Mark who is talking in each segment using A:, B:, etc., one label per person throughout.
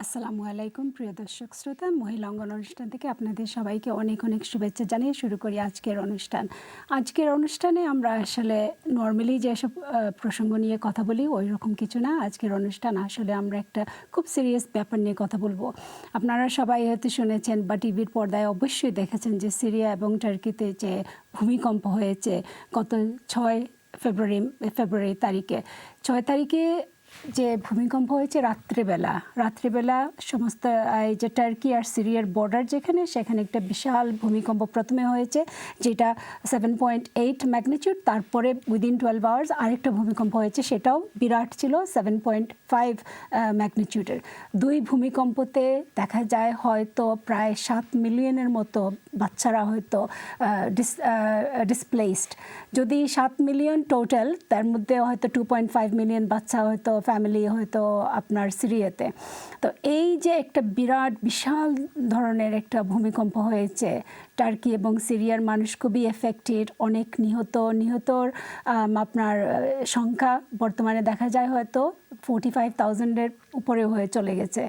A: আসসালামু আলাইকুম প্রিয় দর্শক শ্রোতা, মহিলা অঙ্গন অনুষ্ঠান থেকে আপনাদের সবাইকে অনেক অনেক শুভেচ্ছা জানিয়ে শুরু করি আজকের অনুষ্ঠান। আজকের অনুষ্ঠানে আমরা আসলে নর্মালি যেসব প্রসঙ্গ নিয়ে কথা বলি ওই রকম কিছু না। আজকের অনুষ্ঠান আসলে আমরা একটা খুব সিরিয়াস ব্যাপার নিয়ে কথা বলবো। আপনারা সবাই হয়তো শুনেছেন বা টিভির পর্দায় অবশ্যই দেখেছেন যে সিরিয়া এবং টার্কিতে যে ভূমিকম্প হয়েছে গত 6 ফেব্রুয়ারি তারিখে 6 তারিখে যে ভূমিকম্প হয়েছে রাত্রিবেলা সমস্ত এই যে টার্কি আর সিরিয়ার বর্ডার সেখানে একটা বিশাল ভূমিকম্প প্রথমে হয়েছে, যেটা 7.8 ম্যাগনিটিউড। তারপরে উইদিন 12 আওয়ার্স আরেকটা ভূমিকম্প হয়েছে, সেটাও বিরাট ছিল, 7.5 ম্যাগনিটিউডের। দুই ভূমিকম্পতে দেখা যায় হয়তো প্রায় 7 মিলিয়নের মতো বাচ্চারা হয়তো ডিসপ্লেসড। যদি 7 মিলিয়ন টোটাল, তার মধ্যে হয়তো 2.5 মিলিয়ন বাচ্চা হয়তো ফ্যামিলি হয়তো আপনার সিরিয়াতে। তো এই যে একটা বিশাল ধরনের একটা ভূমিকম্প হয়েছে, টার্কি এবং সিরিয়ার মানুষ খুবই এফেক্টেড। অনেক নিহতর আপনার সংখ্যা বর্তমানে দেখা যায় হয়তো 45,000-এর উপরে হয়ে চলে গেছে।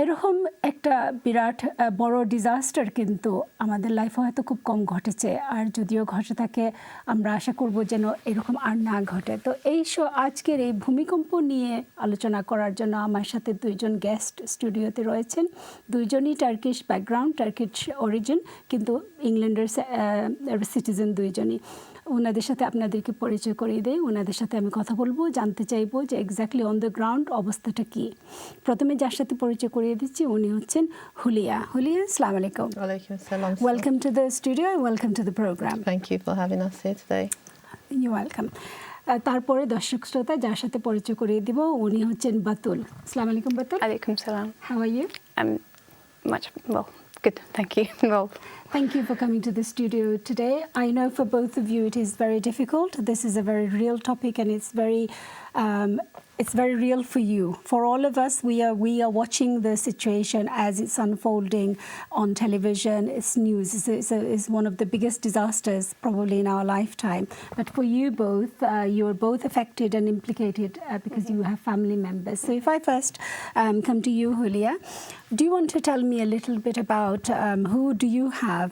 A: এরকম একটা বিরাট বড় ডিজাস্টার কিন্তু আমাদের লাইফে হয়তো খুব কম ঘটেছে, আর যদিও ঘটে থাকে আমরা আশা করব যেন এরকম আর না ঘটে। তো আজকের এই ভূমিকম্প নিয়ে আলোচনা করার জন্য আমার সাথে দুইজন গেস্ট স্টুডিওতে রয়েছেন। দুইজনই টার্কিশ ব্যাকগ্রাউন্ড, টার্কিশ অরিজিন, কিন্তু ইংল্যান্ডের সিটিজেন দুইজনই। ওনাদের সাথে আপনাদেরকে পরিচয় করিয়ে দেয়, ওনাদের সাথে আমি কথা বলবো, জানতে চাইবো যে এক্স্যাক্টলি অন দ্য গ্রাউন্ড অবস্থাটা কী। প্রথমে যার সাথে পরিচয় করিয়ে দিচ্ছি উনি হচ্ছেন হুলিয়া। আসসালামু আলাইকুম।
B: Walaikum assalam.
A: Welcome to the studio, welcome to the programme.
B: Thank you for having us here today.
A: You welcome. তারপরে দর্শক শ্রোতা যার সাথে পরিচয় করিয়ে দিব উনি হচ্ছেন বাতুল। আসসালামু আলাইকুম Batul.
C: Alaikum salam.
A: How are you?
C: Good, thank you. Well,
A: thank you for coming to the studio today. I know for both of you it is very difficult. This is a very real topic, and it's very real for you. For all of us, we are watching the situation as it's unfolding on television. It's news. It's one of the biggest disasters probably in our lifetime. But for you both, you are both affected and implicated because you have family members. So if I first come to you, Hulia, do you want to tell me a little bit about who do you have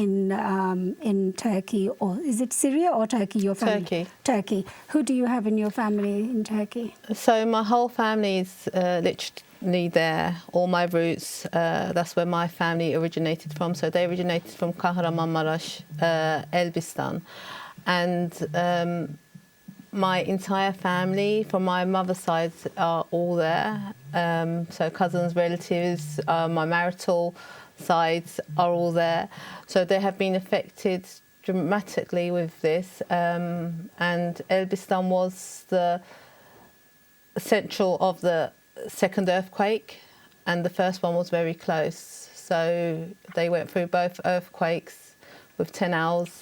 A: in Turkey, or is it Syria or Turkey? Your family? Turkey. Who do you have in your family in Turkey?
B: So my whole family is literally there. All my roots, that's where my family originated from. So they originated from Kahramanmaraş, Elbistan. And my entire family from my mother's side are all there. So cousins, relatives, my marital sides are all there. So they have been affected dramatically with this. And Elbistan was the central of the second earthquake, and the first one was very close. So they went through both earthquakes with 10 hours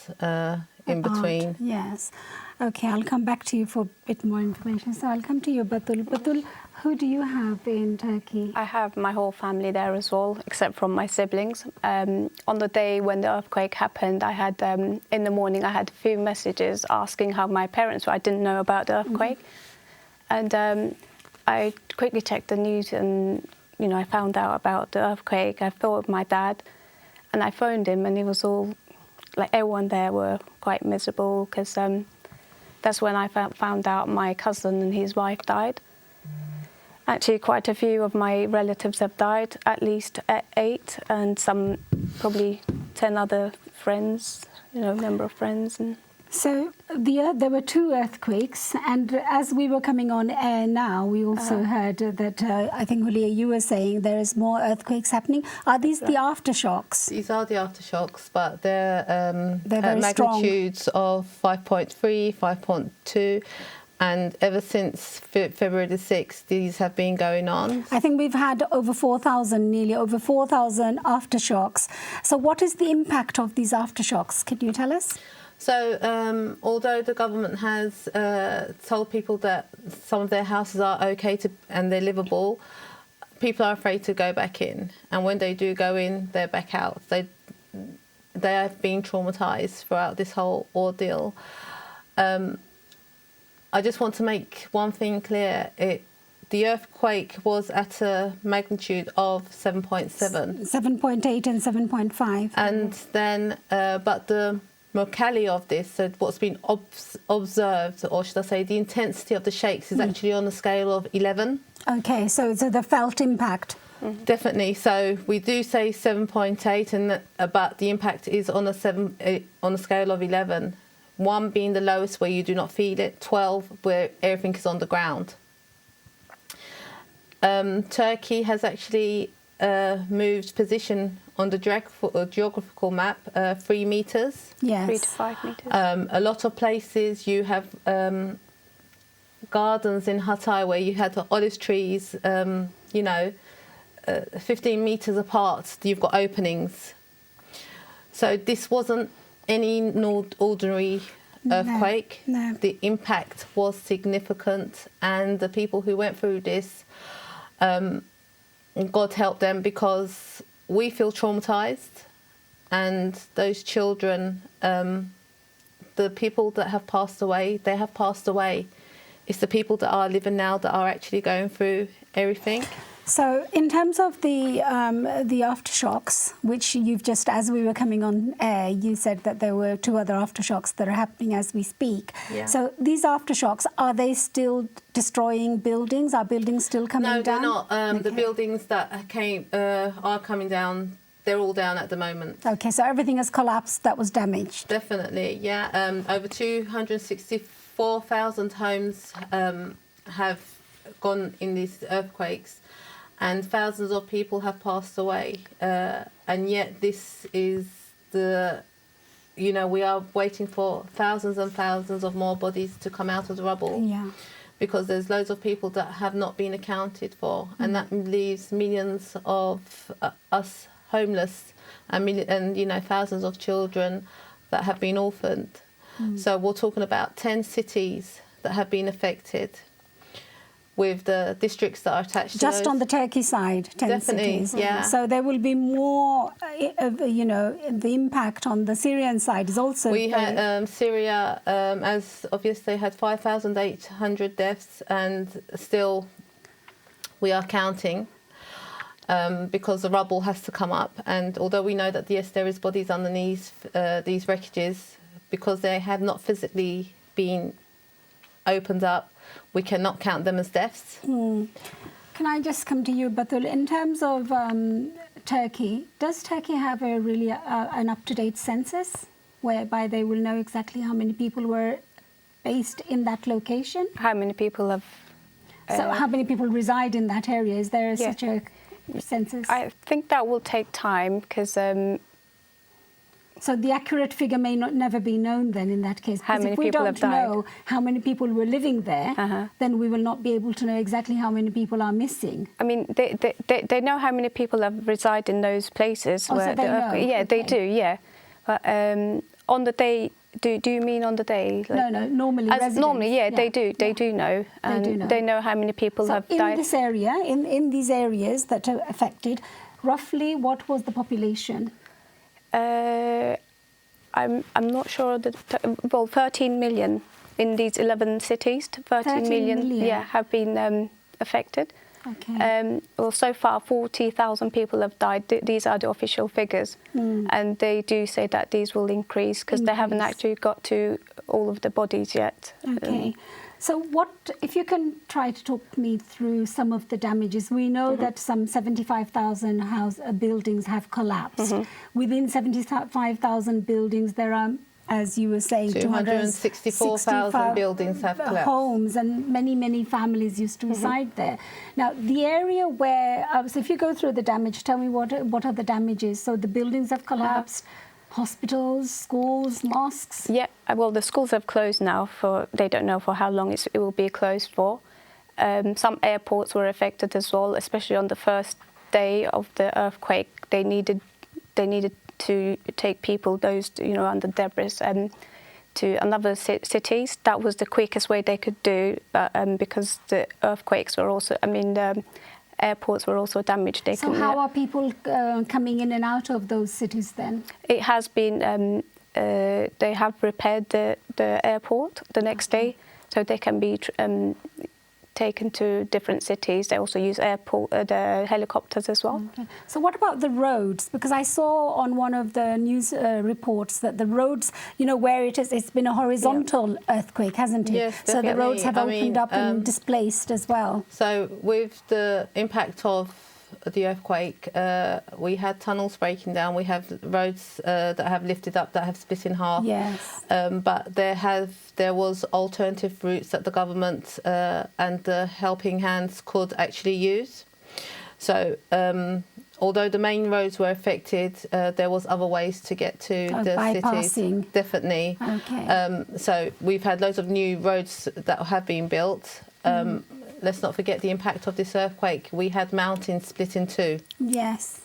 B: in between.
A: Yes. Okay, I'll come back to you for a bit more information. So I'll come to you, Batul. Batul, who do you have in Turkey?
C: I have my whole family there as well, except from my siblings. On the day when the earthquake happened, I had, in the morning, I had a few messages asking how my parents were. I didn't know about the earthquake. And I quickly checked the news and, I found out about the earthquake. I thought of my dad, and I phoned him, and he was all, like everyone there were quite miserable because that's when I found out my cousin and his wife died. Actually, quite a few of my relatives have died, at least 8, and some probably 10 other friends, number of friends. And
A: so there were 2 earthquakes, and as we were coming on air now, we also heard that, I think, Hulia, you were saying there is more earthquakes happening. Are these the aftershocks?
B: These are the aftershocks, but they're
A: very
B: magnitudes
A: strong.
B: of 5.3, 5.2. And ever since February the 6th, these have been going on.
A: I think we've had nearly over 4,000 aftershocks. So what is the impact of these aftershocks? Can you tell us?
B: So although the government has told people that some of their houses are okay and they're livable, people are afraid to go back in. And when they do go in, they're back out. They have been traumatised throughout this whole ordeal. I just want to make one thing clear. the earthquake was at a magnitude of 7.7.
A: 7.8 and 7.5.
B: And then, but the locality of this, so what's been observed, or should I say the intensity of the shakes, is actually on a scale of 11.
A: Okay, so the felt impact.
B: Definitely. So we do say 7.8, and but the impact is on a scale of 11. 1 being the lowest where you do not feel it, 12 where everything is on the ground. Turkey has actually moved position on the geographical map 3 meters.
A: Yes.
C: 3 to 5 meters.
B: A lot of places you have gardens in Hatay where you had the olive trees, 15 meters apart, you've got openings. So this wasn't any ordinary earthquake.
A: No.
B: The impact was significant, and the people who went through this, God help them, because we feel traumatized, and those children, the people that have passed away, they have passed away. It's the people that are living now that are actually going through everything.
A: So in terms of the aftershocks, which you've just, as we were coming on air, you said that there were 2 other aftershocks that are happening as we speak.
B: Yeah.
A: So these aftershocks, are they still destroying buildings? Are buildings still coming down?
B: No, they're not.
A: Okay.
B: The buildings that are coming down, they're all down at the moment.
A: Okay, so everything has collapsed that was damaged.
B: Definitely, yeah. Over 264,000 homes have gone in these earthquakes, and thousands of people have passed away. And yet this is we are waiting for thousands and thousands of more bodies to come out of the rubble.
A: Yeah.
B: Because there's loads of people that have not been accounted for, and that leaves millions of us homeless, and thousands of children that have been orphaned. So we're talking about 10 cities that have been affected, with the districts that are attached to
A: Just
B: those.
A: on the Turkey side, 10
B: Definitely,
A: cities.
B: yeah.
A: So there will be more, the impact on the Syrian side is also...
B: We had Syria, as of yesterday, had 5,800 deaths, and still we are counting because the rubble has to come up. And although we know that, yes, there is bodies underneath these wreckages, because they have not physically been opened up, we cannot count them as deaths.
A: Can I just come to you, Batul? In terms of Turkey, does Turkey have a really an up-to-date census whereby they will know exactly how many people were based in that location?
C: How many people have...
A: So how many people reside in that area? Is there such a census?
C: I think that will take time, because...
A: So the accurate figure may never be known then in that case.
C: How many
A: if we
C: people
A: don't
C: have died?
A: know how many people were living there, then we will not be able to know exactly how many people are missing.
C: I mean, they know how many people have reside in those places.
A: Oh, so they know?
C: Yeah,
A: Okay.
C: they do, yeah. But on the day, do you mean on the day?
A: No, normally residents.
C: Normally, yeah, they do know. And
A: They do know.
C: They know how many people have
A: in
C: died.
A: this area, in these areas that are affected, roughly what was the population?
C: I'm not sure. 13 million in these 11 cities. 13 million, yeah, have been affected.
A: Okay.
C: Well, so far 40,000 people have died. These are the official figures, and they do say that these will increase because they haven't actually got to all of the bodies yet.
A: Okay. So if you can try to talk me through some of the damages. We know that some 75,000 buildings have collapsed. Within 75,000 buildings, there are, as you were saying,
B: 264,000 buildings have collapsed.
A: Homes, and many families used to reside there. Now, the area where, so if you go through the damage, tell me what are the damages? So the buildings have collapsed. Hospitals, schools, mosques?
C: Yeah, well, the schools have closed now they don't know for how long it will be closed for. Some airports were affected as well, especially on the first day of the earthquake. They needed to take people, under debris, to another cities. That was the quickest way they could do, because the earthquakes were also, the airports were also damaged.
A: So how are people coming in and out of those cities then?
C: It has been, they have repaired the airport the next day, so they can be taken to different cities. They also use the helicopters as well.
A: Okay. So what about the roads? Because I saw on one of the news reports that the roads, where it's been a horizontal earthquake, hasn't it?
B: Yes,
A: so the roads have
B: definitely.
A: opened up and displaced as well.
B: So with the impact of the earthquake, we had tunnels breaking down. We have roads that have lifted up, that have split in half.
A: Yes.
B: But there was alternative routes that the government and the helping hands could actually use. So although the main roads were affected, there was other ways to get to the
A: bypassing.
B: cities. Definitely.
A: Okay.
B: So we've had loads of new roads that have been built. Let's not forget the impact of this earthquake. We had mountains split in two.
A: Yes.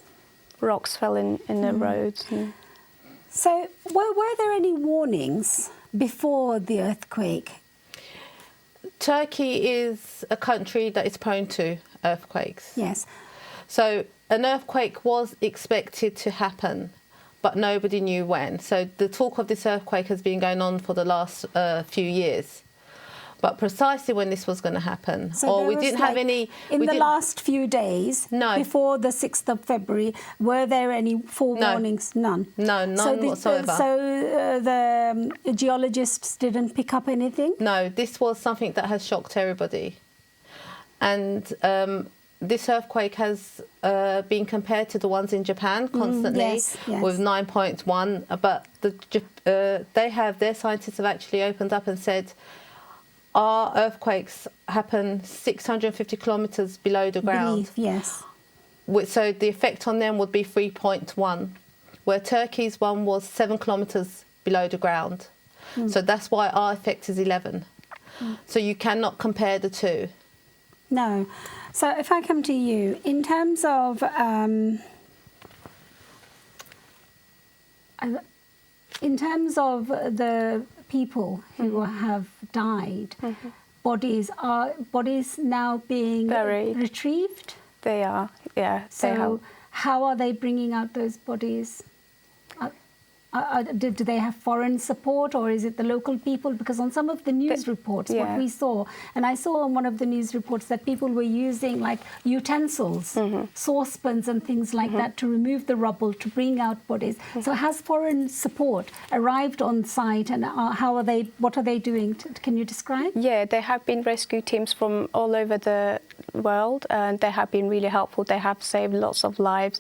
C: Rocks fell in the roads.
A: So were there any warnings before the earthquake?
B: Turkey is a country that is prone to earthquakes.
A: Yes.
B: So an earthquake was expected to happen, but nobody knew when. So the talk of this earthquake has been going on for the last few years. But precisely when this was going to happen,
A: So
B: we didn't have any...
A: In the last few days,
B: No.
A: before the 6th of February, were there any forewarnings? None.
B: No, none whatsoever.
A: So the geologists didn't pick up anything?
B: No, this was something that has shocked everybody. And this earthquake has been compared to the ones in Japan constantly
A: yes.
B: with 9.1. But their scientists have actually opened up and said, our earthquakes happen 650 kilometres below the ground.
A: Yes.
B: So the effect on them would be 3.1, where Turkey's one was 7 kilometres below the ground. So that's why our effect is 11. So you cannot compare the two.
A: No. So if I come to you, in terms of the people who have died, bodies now being
C: Buried.
A: retrieved?
C: They are, yeah.
A: So how are they bringing out those bodies? Do they have foreign support, or is it the local people? Because on some of the news reports, what we saw, and I saw on one of the news reports that people were using like utensils, saucepans and things like that to remove the rubble, to bring out bodies. So has foreign support arrived on site, and what are they doing? Can you describe?
C: Yeah, there have been rescue teams from all over the world, and they have been really helpful. They have saved lots of lives.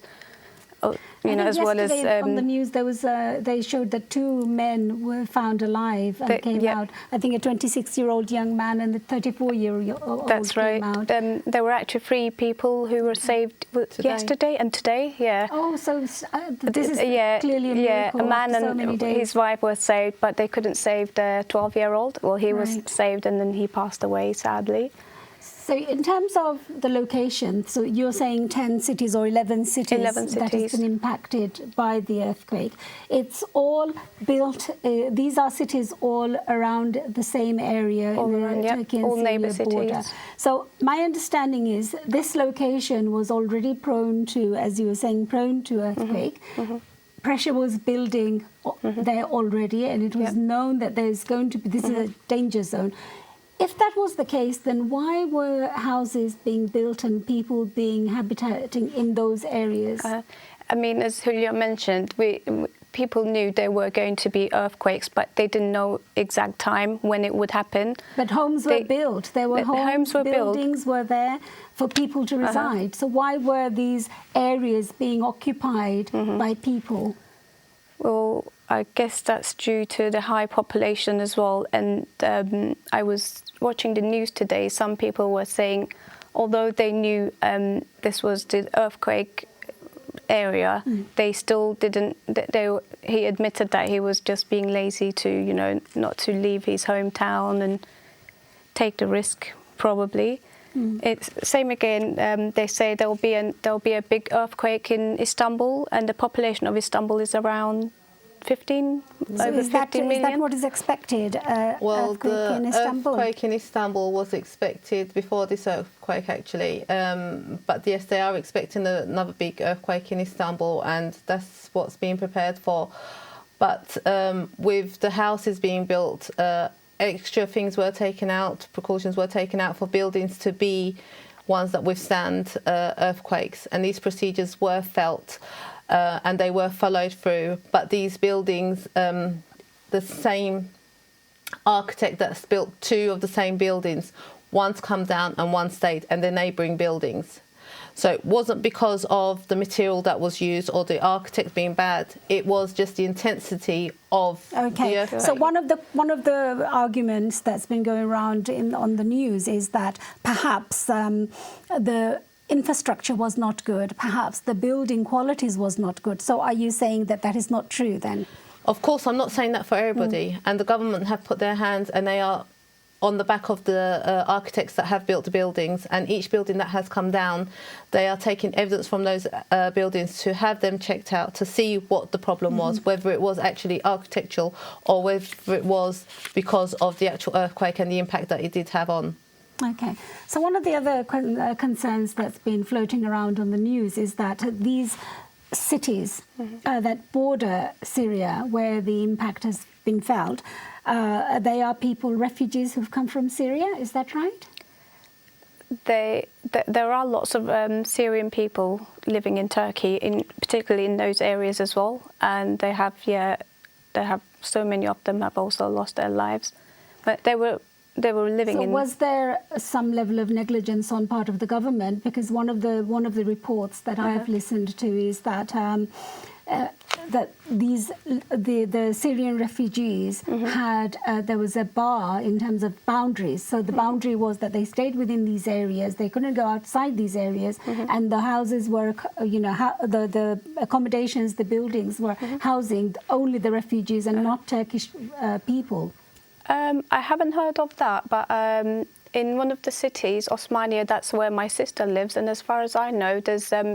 C: As well as
A: on the news, they showed that 2 men were found alive and came out. I think a 26-year-old young man and a 34-year-old.
C: That's right.
A: Came out.
C: There were actually 3 people who were saved yesterday and today. Yeah.
A: Oh, so this is clearly a miracle.
C: A man
A: so many
C: and
A: days.
C: his wife were saved, but they couldn't save the 12-year-old. Well, he was saved, and then he passed away, sadly.
A: So in terms of the location, so you're saying 10 cities or 11 cities, that has been impacted by the earthquake. It's all built, these are cities all around the same area,
C: all around,
A: Turkey and
C: all
A: Syria
C: neighbour
A: border.
C: cities.
A: So my understanding is this location was already prone to, as you were saying, prone to earthquake. Pressure was building there already, and it was known that there's going to be, this is a danger zone. If that was the case, then why were houses being built and people being habitating in those areas?
C: I mean, as Julia mentioned, people knew there were going to be earthquakes, but they didn't know exact time when it would happen.
A: But homes were built. There were homes buildings were there for people to reside. So why were these areas being occupied by people?
C: Well, I guess that's due to the high population as well. And I was watching the news today. Some people were saying, although they knew this was the earthquake area, they still didn't. He admitted that he was just being lazy to, not to leave his hometown and take the risk. Probably, it's same again. They say there'll be a big earthquake in Istanbul, and the population of Istanbul is around 15 million. Is
A: that what is expected?
B: Well,
A: earthquake in Istanbul?
B: Earthquake in Istanbul was expected before this earthquake, actually. But yes, they are expecting another big earthquake in Istanbul, and that's what's being prepared for. But with the houses being built, extra things were taken out, precautions were taken out for buildings to be ones that withstand earthquakes, and these procedures were felt and they were followed through. But these buildings, the same architect that's built two of the same buildings, one's come down and one stayed, and they're neighbouring buildings. So it wasn't because of the material that was used or the architect being bad. It was just the intensity of the earthquake.
A: So one of the arguments that's been going around on the news is that perhaps the infrastructure was not good, perhaps the building qualities was not good. So are you saying that that is not true then?
B: Of course, I'm not saying that for everybody. And the government have put their hands, and they are on the back of the architects that have built the buildings, and each building that has come down, they are taking evidence from those buildings to have them checked out to see what the problem was, whether it was actually architectural or whether it was because of the actual earthquake and the impact that it did have on.
A: Okay. So one of the other concerns that's been floating around on the news is that these cities that border Syria, where the impact has been felt, they are refugees who've come from Syria. Is that right?
C: There are lots of Syrian people living in Turkey, particularly in those areas as well, and they have so many of them have also lost their lives, but they were living in.
A: So was there some level of negligence on part of the government? Because one of the reports that I have listened to is that that the Syrian refugees had there was a bar in terms of boundaries. So the boundary was that they stayed within these areas, they couldn't go outside these areas, and the houses were, the accommodations, the buildings were housing only the refugees and not Turkish people.
C: I haven't heard of that, but in one of the cities, Osmania, that's where my sister lives, and as far as I know,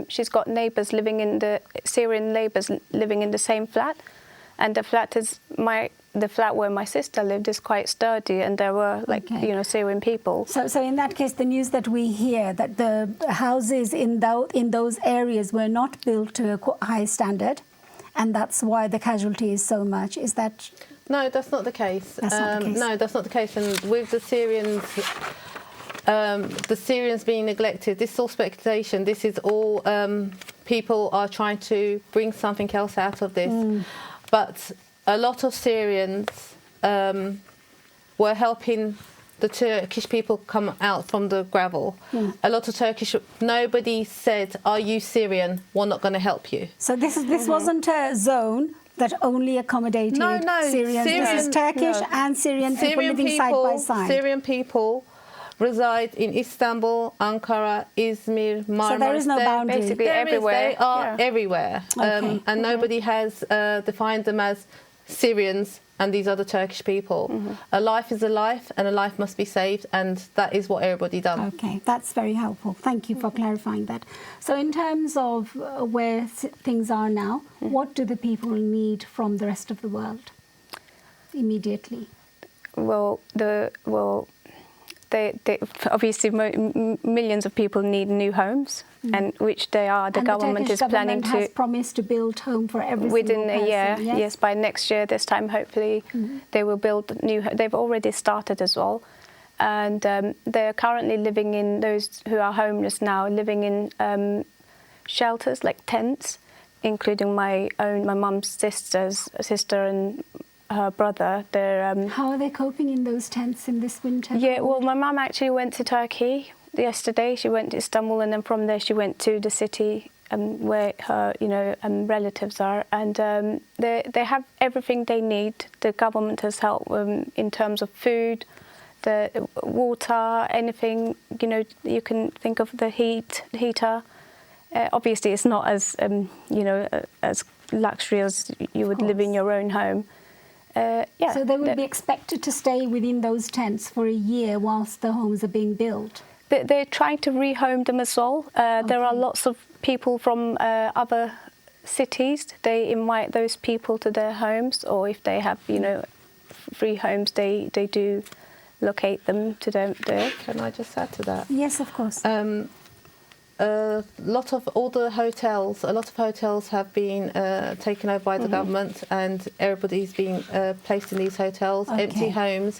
C: she's got neighbours living in Syrian neighbours living in the same flat, and the flat where my sister lived is quite sturdy, and there were Syrian people.
A: So in that case, the news that we hear that the houses in those areas were not built to a high standard, and that's why the casualty is so much. Is that?
B: No, that's not the case.
A: That's not the case.
B: No, that's not the case. And with the Syrians being neglected, this is all speculation. This is all people are trying to bring something else out of this. But a lot of Syrians were helping the Turkish people come out from the gravel. A lot of nobody said, "Are you Syrian? We're not going to help you."
A: So this wasn't a zone that only accommodated Syrians. This is Turkish and Syrian people living side by side.
B: Syrian people reside in Istanbul, Ankara, Izmir, Marmaris.
A: So there is no boundary.
C: Basically everywhere.
B: They are everywhere.
A: Okay.
B: And nobody has defined them as Syrians and these other Turkish people. A life is a life, and a life must be saved, and that is what everybody done.
A: Okay, that's very helpful. Thank you for clarifying that. So in terms of where things are now, what do the people need from the rest of the world immediately?
C: Well, they obviously millions of people need new homes, and which they are. The government is planning to.
A: Has promised to build home for every
C: within
A: single
C: a year.
A: person,
C: Yes, by next year, this time hopefully, they will build new. They've already started as well, and they're currently living in those who are homeless now, living in shelters like tents, including my mum's sister and her brother.
A: How are they coping in those tents in this winter?
C: Yeah, well, my mum actually went to Turkey yesterday. She went to Istanbul, and then from there she went to the city where her relatives are, and they have everything they need. The government has helped in terms of food, the water, anything you can think of, the heater. Obviously, it's not as as luxury as you would live in your own home.
A: So they will be expected to stay within those tents for a year whilst the homes are being built?
C: They're trying to rehome them as well. There are lots of people from other cities. They invite those people to their homes, or if they have, free homes, they do locate them to them there.
B: Can I just add to that?
A: Yes, of course.
B: a lot of hotels have been taken over by the government, and everybody's being placed in these hotels, empty homes,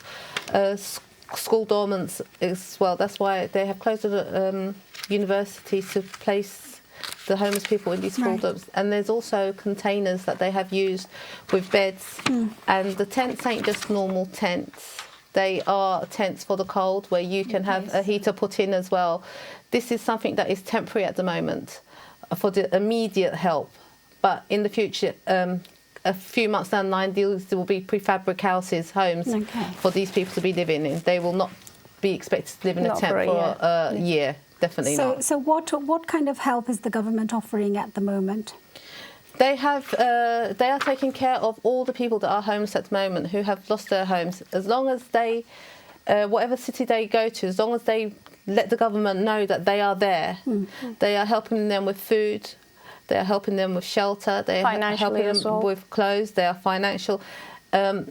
B: school dormants as well. That's why they have closed the universities to place the homeless people in these school dorms. And there's also containers that they have used with beds, and the tents ain't just normal tents. They are tents for the cold, where you can have a heater put in as well. This is something that is temporary at the moment for the immediate help. But in the future, a few months down the line, there will be prefabric houses, homes for these people to be living in. They will not be expected to live in a tent for a year. Definitely not.
A: So what kind of help is the government offering at the moment?
B: They are taking care of all the people that are homeless at the moment who have lost their homes. As long as they, whatever city they go to, as long as they let the government know that they are there, they are helping them with food, they are helping them with shelter, they are helping them with clothes, they are financial. I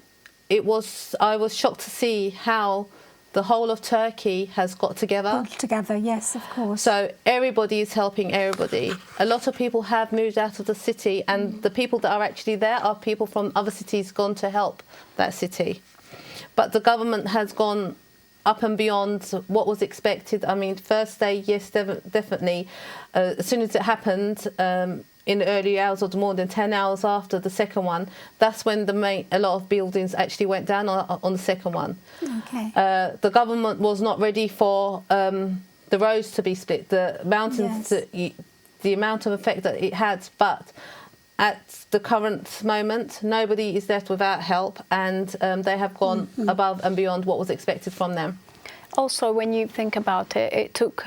B: was shocked to see how the whole of Turkey has got together.
A: Yes, of course.
B: So everybody is helping everybody. A lot of people have moved out of the city, and the people that are actually there are people from other cities gone to help that city. But the government has gone up and beyond what was expected. I mean, first day, yes, definitely. As soon as it happened, in the early hours of the morning, 10 hours after the second one, that's when a lot of buildings actually went down on the second one. The government was not ready for the roads to be split, the mountains, the amount of effect that it had. But at the current moment, nobody is left without help, and they have gone above and beyond what was expected from them.
C: Also, when you think about it, it took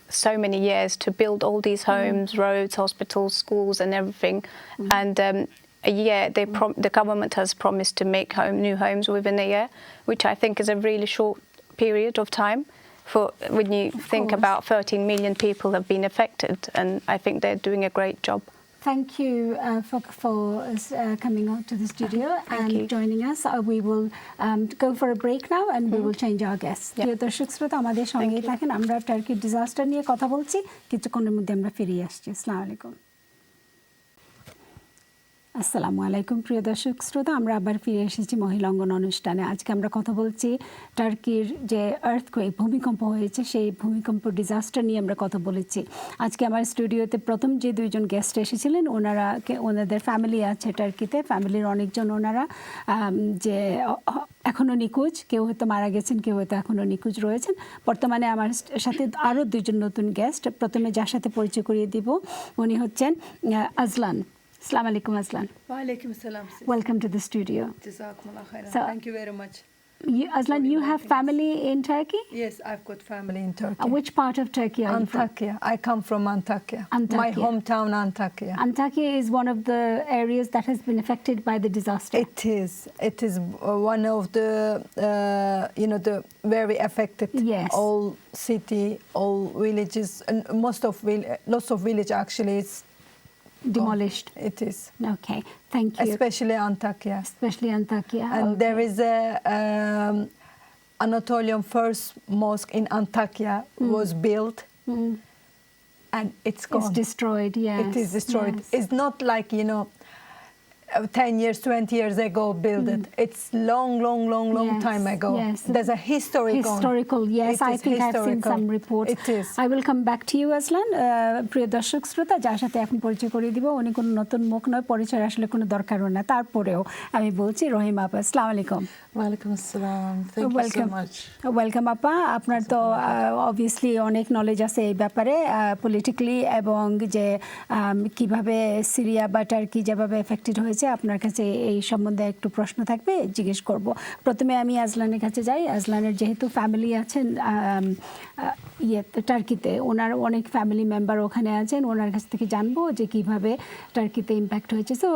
C: so many years to build all these homes, roads, hospitals, schools and everything. And a year, the government has promised to make new homes within a year, which I think is a really short period of time. For when you think about 13 million people have been affected, and I think they're doing a great job.
A: Thank you for coming out to the studio and joining us. We will go for a break now, and we will change our guests. প্রিয় দর্শক শ্রোতা, আমাদের সঙ্গেই থাকেন। আমরা টার্কির disaster নিয়ে কথা বলছি, কিছুক্ষণের মধ্যে আমরা ফিরে আসছি। আসসালামু আলাইকুম। আসসালামু আলাইকুম প্রিয় দর্শক শ্রোতা, আমরা আবার ফিরে এসেছি মহিলা অঙ্গন অনুষ্ঠানে। আজকে আমরা কথা বলছি টার্কির যে আর্থকুয়েক, ভূমিকম্প হয়েছে, সেই ভূমিকম্প ডিজাস্টার নিয়ে আমরা কথা বলেছি। আজকে আমার স্টুডিওতে প্রথম যে দুইজন গেস্ট এসেছিলেন, ওনাদের ফ্যামিলি আছে টার্কিতে, ফ্যামিলির অনেকজন ওনারা যে এখনও নিখোঁজ, কেউ হয়তো মারা গেছেন, কেউ হয়তো এখনও নিখোঁজ রয়েছেন। বর্তমানে আমার সাথে আরও দুজন নতুন গেস্ট। প্রথমে যার সাথে পরিচয় করিয়ে দিব, উনি হচ্ছেন Azlan. Assalamu alaikum, Aslan.
D: Wa alaikum assalam.
A: Welcome to the studio.
D: Jazakumullah khairan.
A: Thank
D: you very much.
A: Aslan, you have family in Turkey?
D: Yes, I've got family in Turkey.
A: Which part of Turkey are you from?
D: Antakya. I come from Antakya. My hometown, Antakya.
A: Antakya is one of the areas that has been affected by the disaster.
D: It is. It is one of the, the very affected.
A: Yes.
D: All city, all villages, and lots of village actually is
A: demolished.
D: It is.
A: Okay, thank you.
D: Especially Antakya. And there is a Anatolian first mosque in Antakya was built, and it's gone.
A: It's destroyed. Yes.
D: It is destroyed.
A: Yes.
D: It's not like 10 years, 20 years ago built it. It's long time ago.
A: Yes.
D: There's a historical.
A: Yes, I think I've seen some reports.
D: It is.
A: I will come back to you, Aslan. প্রিয় দর্শক শ্রোতা, যার সাথে এখন পরিচয় করিয়ে দিব, উনি কোনো নতুন মুখ নয়, পরিচয় আসলে কোনো দরকারও না। তারপরেও আমি বলছি রহিমা আপা। আসসালামু আলাইকুম।
E: ওয়ালাইকুম আসসালাম। Thank you so much.
A: Welcome আপা। আপনার তো অবভিয়াসলি অনেক নলেজ আছে এই ব্যাপারে, পলিটিক্যালি, এবং যে কিভাবে সিরিয়া বা টার্কি যেভাবে এফেক্টেড হয়েছে, আপনার কাছে এই সম্বন্ধে একটু প্রশ্ন থাকবে, জিজ্ঞেস করব। প্রথমে আমি আজলানের কাছে যাই। আজলানের যেহেতু ফ্যামিলি আছেন টার্কিতে, ওনার অনেক ফ্যামিলি মেম্বার ওখানে আছেন, ওনার কাছ থেকে জানবো যে কিভাবে টার্কিতে ইম্প্যাক্ট হয়েছে। So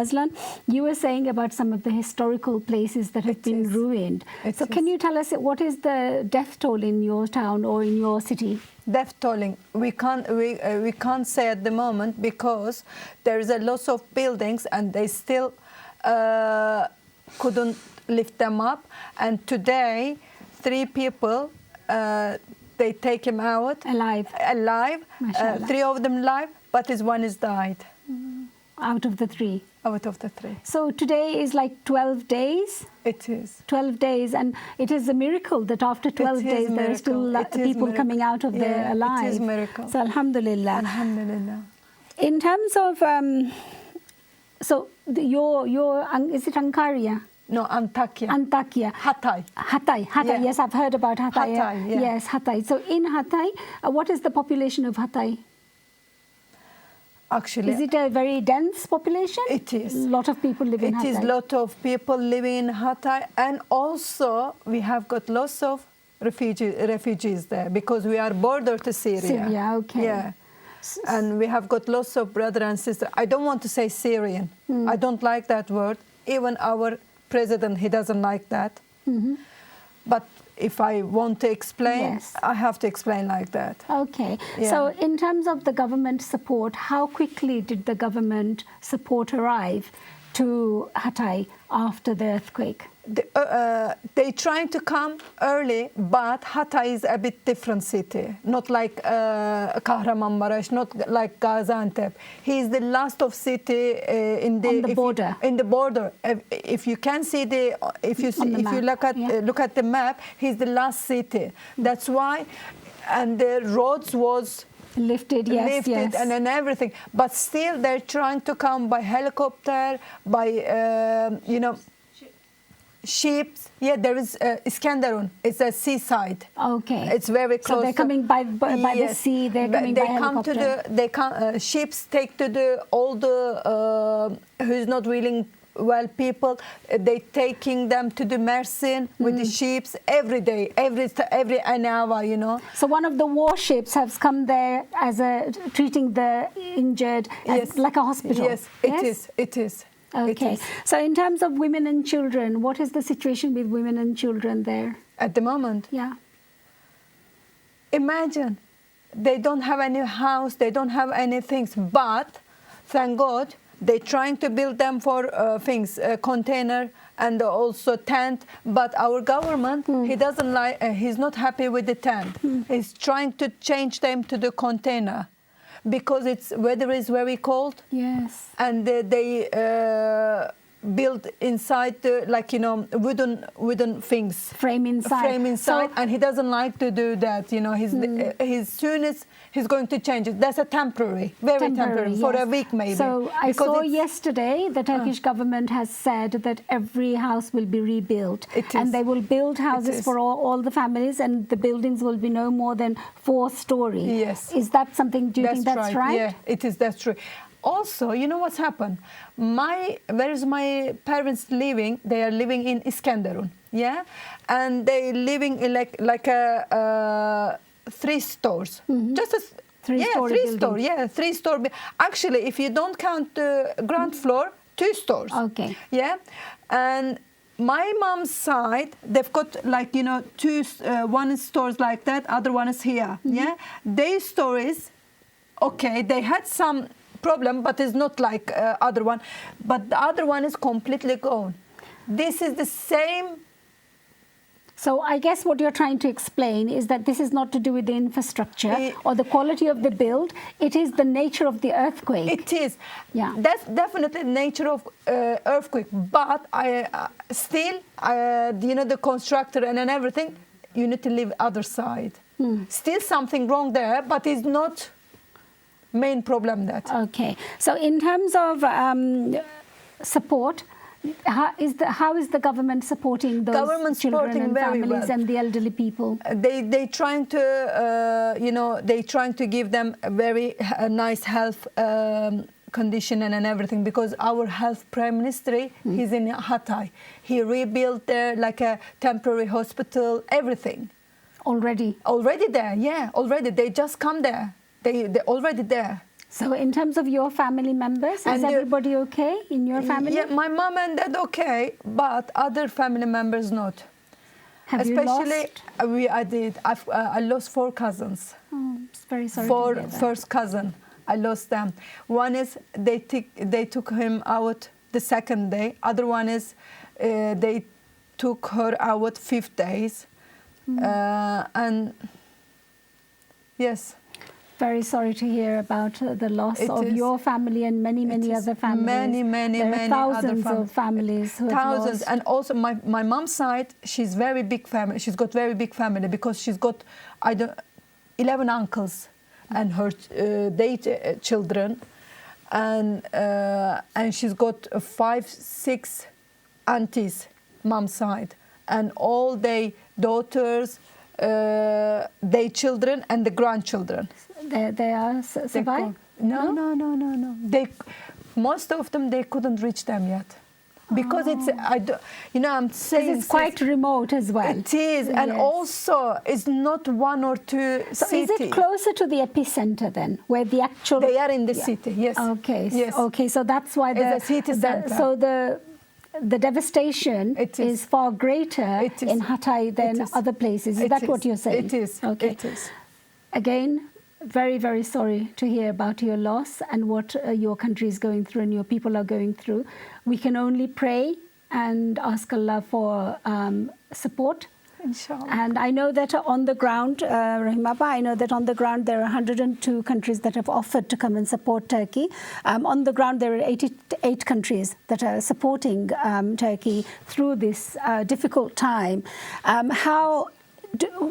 A: Aslan, you were saying about some of the historical places that have been ruined. So can you tell us what is the death toll in your town or in your city?
D: Death tolling, we can't say at the moment, because there is a lot of buildings and they still couldn't lift them up. And today, 3 people they take him out
A: Alive.
D: Alive. 3 of them alive, but one is died.
A: Out of the 3.
D: Out of the 3.
A: So today is like 12 days.
D: It is.
A: 12 days, and it is a miracle that after 12 days there are still people coming out of there alive.
D: It is a miracle.
A: So Alhamdulillah.
D: Alhamdulillah.
A: In terms of, your is it Ankaria?
D: No, Antakya.
A: Antakya.
D: Hatay.
A: Yeah. Yes, I've heard about Hatay.
D: Hatay, yeah.
A: Yes, Hatay. So in Hatay, what is the population of Hatay?
D: Actually,
A: Is it a very dense population?
D: It is.
A: A lot of people live in Hatay.
D: It is a lot of people living in Hatay, and also we have got lots of refugees there because we are border to Syria.
A: Syria, okay.
D: Yeah. And we have got lots of brother and sister. I don't want to say Syrian. I don't like that word. Even our president, he doesn't like that. But if I want to explain,
A: Yes.
D: I have to explain like that.
A: Okay.
D: Yeah.
A: So in terms of the government support, how quickly did the government support arrive to Hatay after the earthquake?
D: They trying to come early, but Hatay is a bit different city, not like Kahramanmaraş, not like Gaziantep. He is the last of city in the,
A: On the border.
D: In the border. If you can see if you look at the map, he's the last city. That's why, and the roads was
A: Lifted, yes.
D: and then everything. But still, they're trying to come by helicopter, by ships. Yeah, there is Iskenderun. It's a seaside.
A: Okay.
D: It's very close.
A: So they're coming by the
D: Yes.
A: sea. They're coming by helicopter.
D: Ships take to all the who's not willing well people. They taking them to the Mersin with the ships every day, every an hour.
A: So one of the warships has come there as treating the injured as like a hospital.
D: Yes, it is.
A: Okay.
D: It is.
A: So in terms of women and children, what is the situation with women and children there?
D: At the moment,
A: Yeah.
D: imagine they don't have any house, they don't have any things, but thank God they're trying to build them for things, container and also tent. But our government, he doesn't like, he's not happy with the tent. He's trying to change them to the container because weather is very cold.
A: Yes.
D: And they build inside wooden things.
A: Frame inside.
D: So, and he doesn't like to do that. He's soon as he's going to change it. That's a temporary, very temporary for a week maybe.
A: So I saw yesterday the Turkish government has said that every house will be rebuilt. And they will build houses for all the families, and the buildings will be no more than 4-story.
D: Yes.
A: Is that something, do you think that's right?
D: Yeah, it is, that's true. Also, you know what's happened? Where is my parents living? They are living in Iskenderun, yeah? And they living in like a 3 stores. Just a 3 store. Actually, if you don't count the ground floor, 2 stores.
A: Okay.
D: Yeah, and my mom's side, they've got 2, one is stores like that, other one is here. Yeah, their stories, okay, they had some problem, but it's not like other one. But the other one is completely gone. This is the same.
A: So I guess what you're trying to explain is that this is not to do with the infrastructure or the quality of the build. It is the nature of the earthquake.
D: It is.
A: Yeah.
D: That's definitely the nature of earthquake. But still, the constructor and everything, you need to leave other side. Still something wrong there, but it's not main problem that.
A: Okay. So in terms of support, how is the government supporting those children and families and the elderly people?
D: They trying to give them a very nice health condition and everything, because our health prime minister, he's in Hatay. He rebuilt there like a temporary hospital, everything. Already there, yeah. Already they just come there. They're already there.
A: So in terms of your family members, is everybody okay in your family?
D: Yeah, my mom and dad okay, but other family members not.
A: Have you lost?
D: I did. I lost 4 cousins.
A: Oh, it's very sorry
D: 4
A: to hear that.
D: first cousin. I lost them. One is they took him out the 2nd day. Other one is they took her out 5 days. And Yes.
A: Very sorry to hear about the loss
D: It
A: of
D: is.
A: your family and many other families. There are thousands of families who have
D: thousands.
A: lost.
D: And also my mom's side, she's very big family. She's got very big family because she's got 11 uncles and her children, and she's got 5, 6 aunties, mom's side, and all their daughters, their children and the grandchildren.
A: They are survived?
D: No. Most of them, they couldn't reach them yet. Because I'm saying
A: it's quite remote as well.
D: It is, and also it's not 1 or 2
A: so
D: cities.
A: Is it closer to the epicenter then, where the actual?
D: They are in the city. Yes.
A: Okay.
D: Yes.
A: Okay. So that's why
D: it's a city center.
A: So the devastation is far greater in Hatay than other places. Is that what you're saying?
D: It is.
A: Okay.
D: It is.
A: Again, very, very sorry to hear about your loss and what your country is going through and your people are going through. We can only pray and ask Allah for support.
D: Inshallah.
A: And I know that on the ground, Rahima, I know that on the ground there are 102 countries that have offered to come and support Turkey. On the ground there are 88 countries that are supporting Turkey through this difficult time.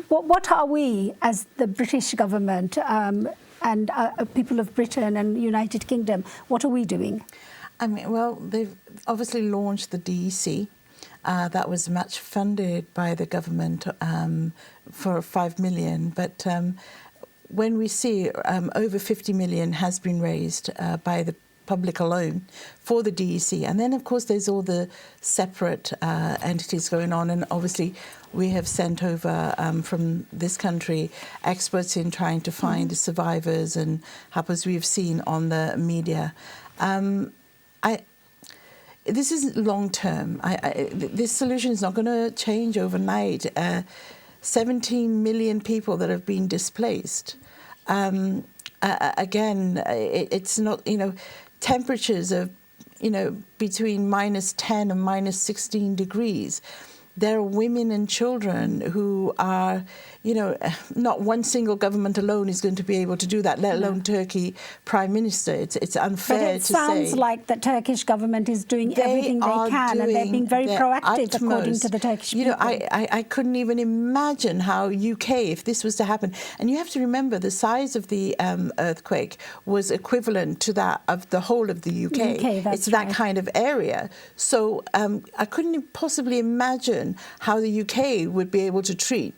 A: What are we as the British government and people of Britain and United Kingdom, what are we doing?
E: I mean, well, they've obviously launched the DEC. That was much funded by the government for 5 million. But when we see over 50 million has been raised by the public alone for the DEC. And then, of course, there's all the separate entities going on. And obviously, we have sent over from this country experts in trying to find the survivors and help, as we've seen on the media. This is long term. This solution is not going to change overnight. 17 million people that have been displaced. Again, it's not, temperatures of, between -10 and -16 degrees. There are women and children who are, not one single government alone is going to be able to do that, let alone Turkey Prime Minister. It's unfair to say.
A: But it sounds like the Turkish government is doing everything they can, and they're being very proactive, according to the Turkish people.
E: I couldn't even imagine how UK, if this was to happen. And you have to remember the size of the earthquake was equivalent to that of the whole of the UK. It's that kind of area. So I couldn't possibly imagine how the UK would be able to treat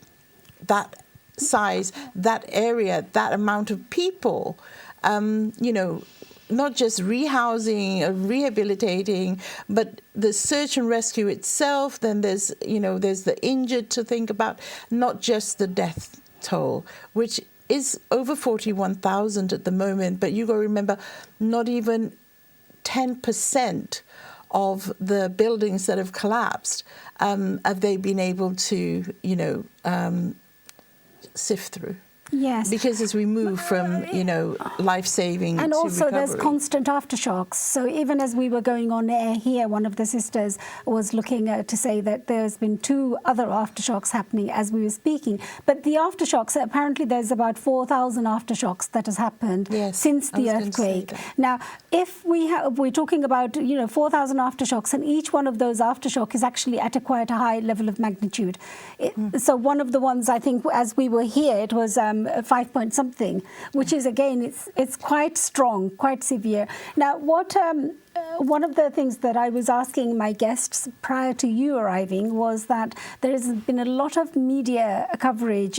E: that size, that area, that amount of people, not just rehousing, rehabilitating, but the search and rescue itself. Then there's the injured to think about, not just the death toll, which is over 41,000 at the moment. But you got to remember, not even 10% of the buildings that have collapsed have they been able to, sift through.
A: Yes.
E: Because as we move from, life-saving
A: and
E: to
A: also
E: recovery.
A: there's constant aftershocks. So even as we were going on air here, one of the sisters was looking to say that there's been 2 other aftershocks happening as we were speaking. But the aftershocks, apparently there's about 4,000 aftershocks that has happened since the earthquake. Now, if we're talking about, 4,000 aftershocks, and each one of those aftershocks is actually at quite a high level of magnitude. So one of the ones, I think, as we were here, it was 5 point something, which is, again, it's quite strong, quite severe. Now, one of the things that I was asking my guests prior to you arriving was that there has been a lot of media coverage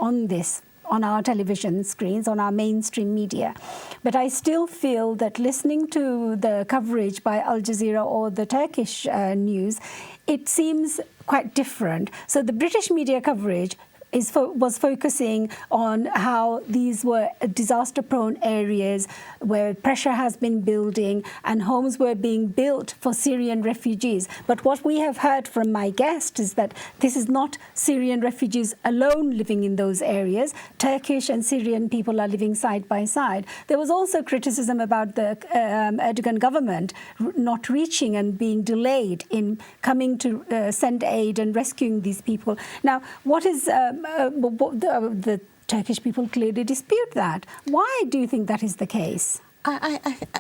A: on this, on our television screens, on our mainstream media. But I still feel that listening to the coverage by Al Jazeera or the Turkish news, it seems quite different. So the British media coverage was focusing on how these were disaster-prone areas where pressure has been building and homes were being built for Syrian refugees. But what we have heard from my guest is that this is not Syrian refugees alone living in those areas. Turkish and Syrian people are living side by side. There was also criticism about the Erdogan government not reaching and being delayed in coming to send aid and rescuing these people. Now, what is the Turkish people clearly dispute that. Why do you think that is the case?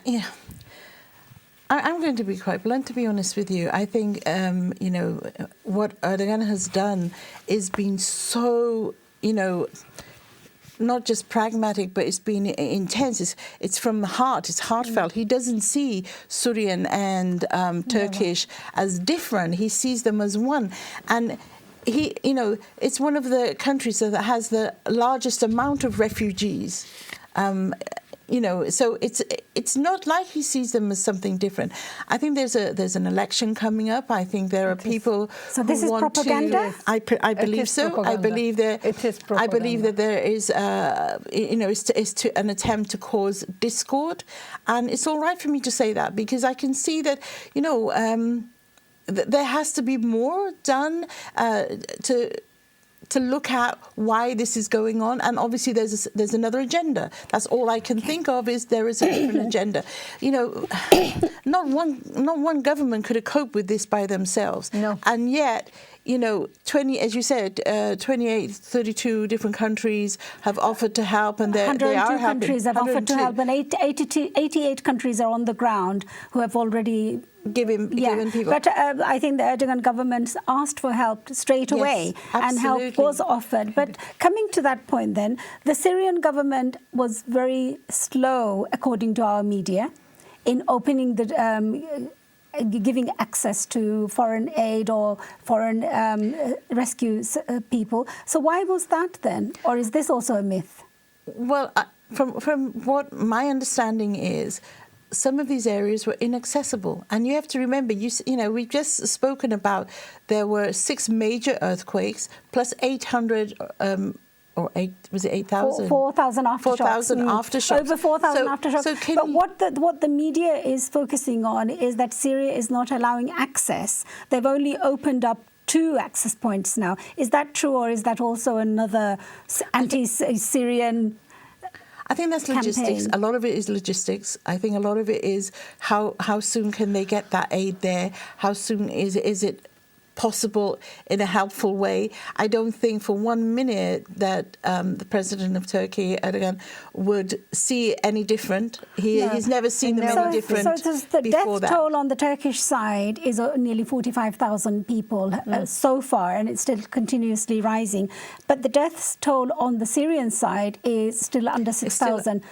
E: Yeah. I'm going to be quite blunt, to be honest with you. I think, what Erdogan has done is been so, not just pragmatic, but it's been intense. It's from the heart. It's heartfelt. He doesn't see Syrian and Turkish as different. He sees them as one. And he, it's one of the countries that has the largest amount of refugees. So it's not like he sees them as something different. I think there's an election coming up. I think there are people
A: so this
E: who
A: is
E: want
A: propaganda?
E: to. I believe so.
D: Propaganda.
E: I believe that.
D: It is propaganda.
E: I believe that there is, is to an attempt to cause discord, and it's all right for me to say that because I can see that there has to be more done to look at why this is going on, and obviously there's another agenda. That's all I can think of is there is a different agenda. Not one government could have coped with this by themselves.
D: No.
E: And yet, 20, as you said, 32 different countries have offered to help, and they are
A: 102
E: helping.
A: countries have offered to help, and 88 countries are on the ground who have already
E: given people.
A: But I think the Erdogan government asked for help straight away, and help was offered. But coming to that point then, the Syrian government was very slow, according to our media, in opening the giving access to foreign aid or foreign rescue people. So why was that then? Or is this also a myth?
E: Well, from what my understanding is, some of these areas were inaccessible. And you have to remember, we've just spoken about there were 6 major earthquakes plus 800 was it 8,000?
A: 4,000 aftershocks.
E: 4,000 aftershocks.
A: Over 4,000 aftershocks.
E: So
A: but what the media is focusing on is that Syria is not allowing access. They've only opened up 2 access points now. Is that true, or is that also another anti-Syrian
E: I think that's logistics.
A: campaign?
E: A lot of it is logistics. I think a lot of it is how soon can they get that aid there? How soon is it possible in a helpful way? I don't think for 1 minute that the president of Turkey, Erdogan, would see any different. He's never seen them any different
A: So the
E: before
A: death
E: that.
A: toll on the Turkish side is nearly 45,000 people so far, and it's still continuously rising. But the death toll on the Syrian side is still under 6,000.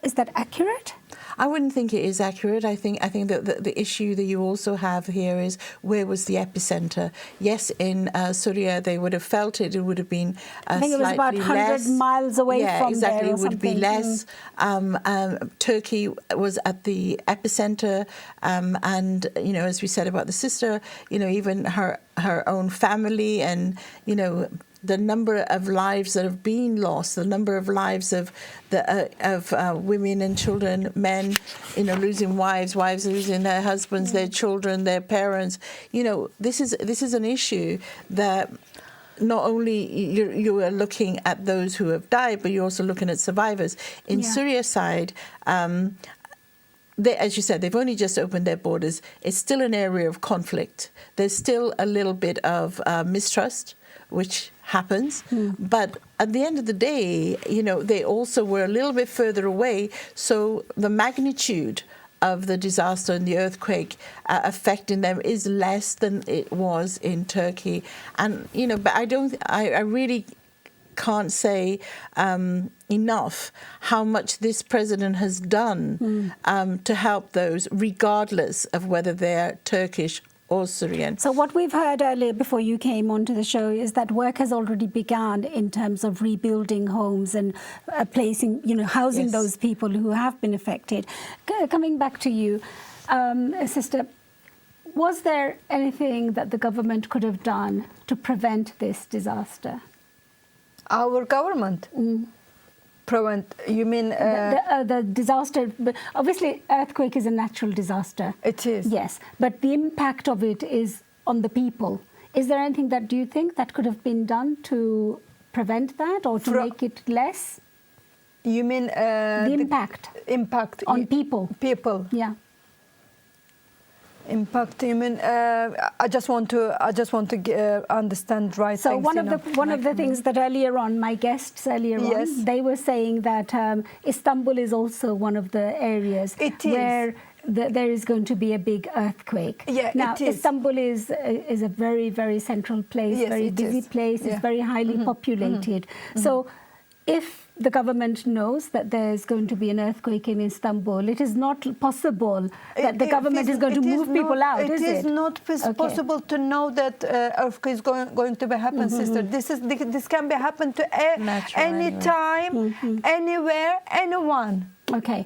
A: Is that accurate?
E: I wouldn't think it is accurate. I think that the issue that you also have here is where was the epicenter? Yes, in Syria they would have felt it. It would have been
A: I think it was about 100
E: less.
A: miles away from
E: exactly.
A: there or
E: It would be less. Turkey was at the epicenter, and as we said about the sister, even her own family, and the number of lives that have been lost, the number of lives of women and children, men, losing wives losing their husbands, their children, their parents. This is an issue that not only you are looking at those who have died, but you're also looking at survivors. In Syria side, as you said, they've only just opened their borders. It's still an area of conflict. There's still a little bit of mistrust, which happens. But at the end of the day, they also were a little bit further away. So the magnitude of the disaster and the earthquake affecting them is less than it was in Turkey. And, but I really can't say enough how much this president has done to help those, regardless of whether they're Turkish or Syrian.
A: So what we've heard earlier before you came onto the show is that work has already begun in terms of rebuilding homes and placing, housing those people who have been affected. Coming back to you, Sister, was there anything that the government could have done to prevent this disaster?
D: Our government? Prevent, you mean?
A: The disaster, obviously earthquake is a natural disaster.
D: It is.
A: Yes, but the impact of it is on the people. Is there anything do you think that could have been done to prevent that or to make it less?
D: You mean?
A: The impact
D: Impact
A: on people.
D: People.
A: Yeah.
D: Impact. You mean? I just want to understand right.
A: So
D: things,
A: one of the things that my guests earlier
D: Yes.
A: on, they were saying that Istanbul is also one of the areas
D: It is.
A: where there is going to be a big earthquake.
D: Yeah,
A: now
D: it is.
A: Istanbul is a very, very central place,
D: Yes,
A: very
D: it
A: busy
D: is.
A: place.
D: Yeah.
A: It's very highly populated. So if the government knows that there's going to be an earthquake in Istanbul, it is not possible that the government is going to move people out, is it?
D: It is not possible to know that earthquake is going to happen, sister. This can be happen to any time, anywhere, anyone.
A: Okay.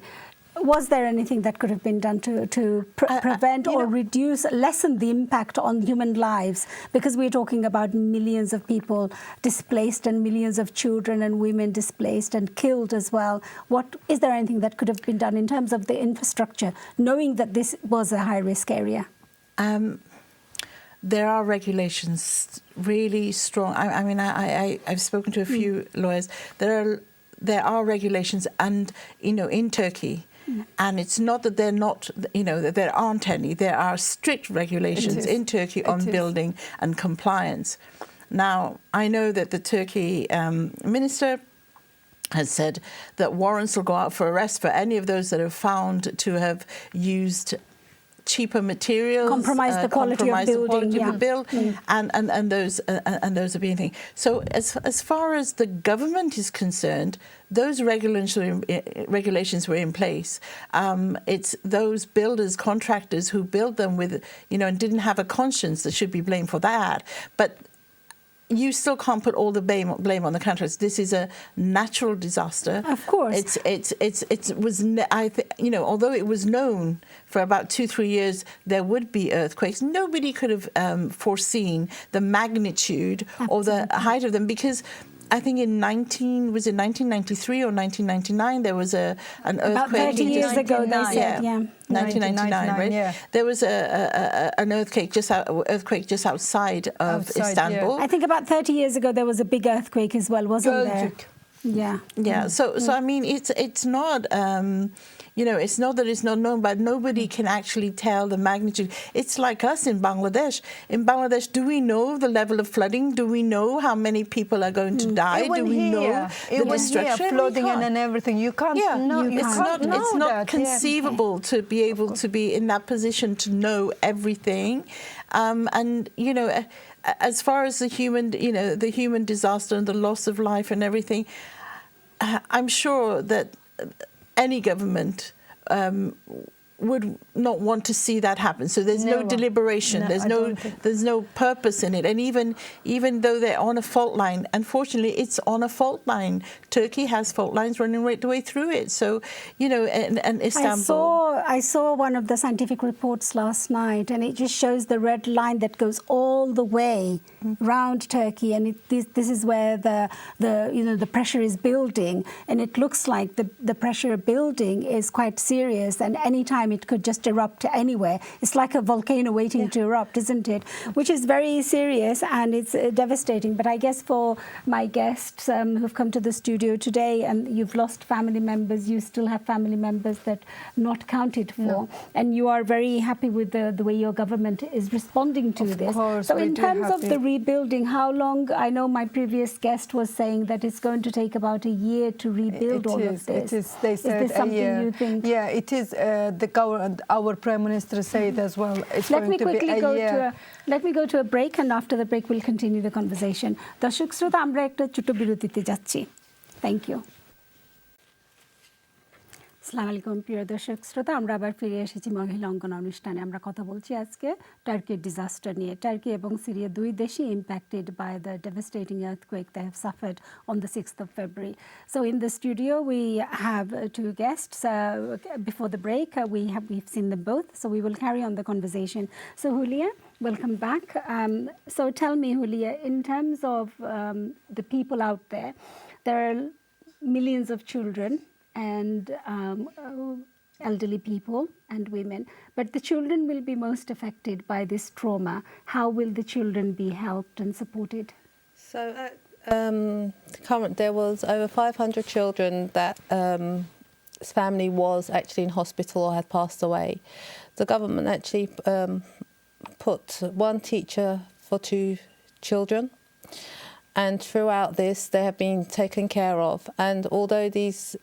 A: Was there anything that could have been done to prevent or lessen the impact on human lives? Because we're talking about millions of people displaced and millions of children and women displaced and killed as well. Is there anything that could have been done in terms of the infrastructure, knowing that this was a high-risk area?
E: There are regulations really strong. I mean, I've spoken to a few lawyers. There are regulations, and in Turkey. And it's not that that there aren't any. There are strict regulations in Turkey on building and compliance. Now, I know that the Turkey minister has said that warrants will go out for arrest for any of those that are found to have used cheaper materials,
A: compromise the quality of
E: the build, and those are being things. So as far as the government is concerned, those regulations were in place. It's those builders, contractors who build them with, and didn't have a conscience that should be blamed for that. But you still can't put all the blame on the contractors. This is a natural disaster.
A: Of course,
E: although it was known for about 2-3 years there would be earthquakes, nobody could have foreseen the magnitude or the height of them, because I think in 1993 or 1999 there was an earthquake.
A: About 30 years ago, they said,
E: 1999, right?
D: Yeah.
E: There was an earthquake just outside of Istanbul.
A: I think about 30 years ago there was a big earthquake as well, wasn't there? Yeah.
E: So I mean, it's not. It's not that it's not known, but nobody can actually tell the magnitude. It's like us in Bangladesh. In Bangladesh, do we know the level of flooding? Do we know how many people are going to die? Do we know the destruction?
D: Flooding and everything. You can't know.
E: It's not conceivable to be able to be in that position to know everything. As far as the human disaster and the loss of life and everything, I'm sure that any government would not want to see that happen. So there's no deliberation. There's no purpose in it. And even though they're on a fault line, unfortunately, it's on a fault line. Turkey has fault lines running right the way through it. So, and Istanbul.
A: I saw one of the scientific reports last night, and it just shows the red line that goes all the way round Turkey, and this is where the pressure is building, and it looks like the pressure building is quite serious, and any time it could just erupt anywhere. It's like a volcano waiting to erupt, isn't it? Which is very serious, and it's devastating. But I guess for my guests who've come to the studio today, and you've lost family members, you still have family members that not counted for, and you are very happy with the way your government is responding to this.
D: Course,
A: so in terms of the rebuilding, how long? I know my previous guest was saying that it's going to take about a year to rebuild all of this.
D: It is. They said
A: is this something
D: a year.
A: You think?
D: Yeah, it is. Our Prime Minister said as well.
A: Let me go to a break, and after the break we'll continue the conversation. দর্শক শ্রোতা, আমরা একটা ছোট বিরতিতে যাচ্ছি। Thank you. আসসালামু আলাইকুম প্রিয় দর্শক শ্রোতা, আমরা আবার ফিরে এসেছি মহিলা অঙ্গন অনুষ্ঠানে। আমরা কথা বলছি আজকে টার্কির ডিজাস্টার নিয়ে। টার্কি এবং সিরিয়া দুই দেশই impacted by the devastating earthquake they have suffered on the 6th of February. So in the studio we have two guests. Before the break we've seen them both, so we will carry on the conversation. So Hulia, welcome back. So tell me, Hulia, in terms of the people out there are millions of children and elderly people and women, but the children will be most affected by this trauma. How will the children be helped and supported?
B: So there was over 500 children that family was actually in hospital or had passed away, the government actually put one teacher for 2 children. And throughout this, they have been taken care of. And although these,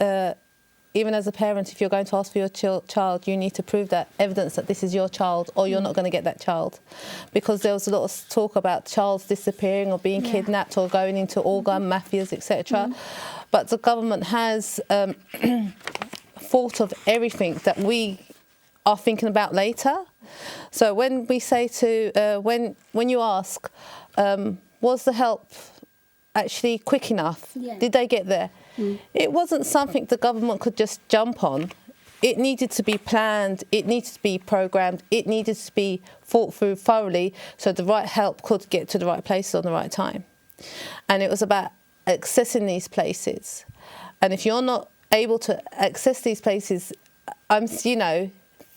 B: even as a parent, if you're going to ask for your child, you need to prove that evidence that this is your child, or you're not going to get that child. Because there was a lot of talk about childs disappearing or being kidnapped or going into organ mafias, etc. But the government has thought of everything that we are thinking about later. So when we say to, when you ask, was the help actually quick enough? Did they get there? It wasn't something the government could just jump on. It needed to be planned, it needed to be programmed, it needed to be thought through thoroughly so the right help could get to the right places on the right time. And it was about accessing these places. And if you're not able to access these places,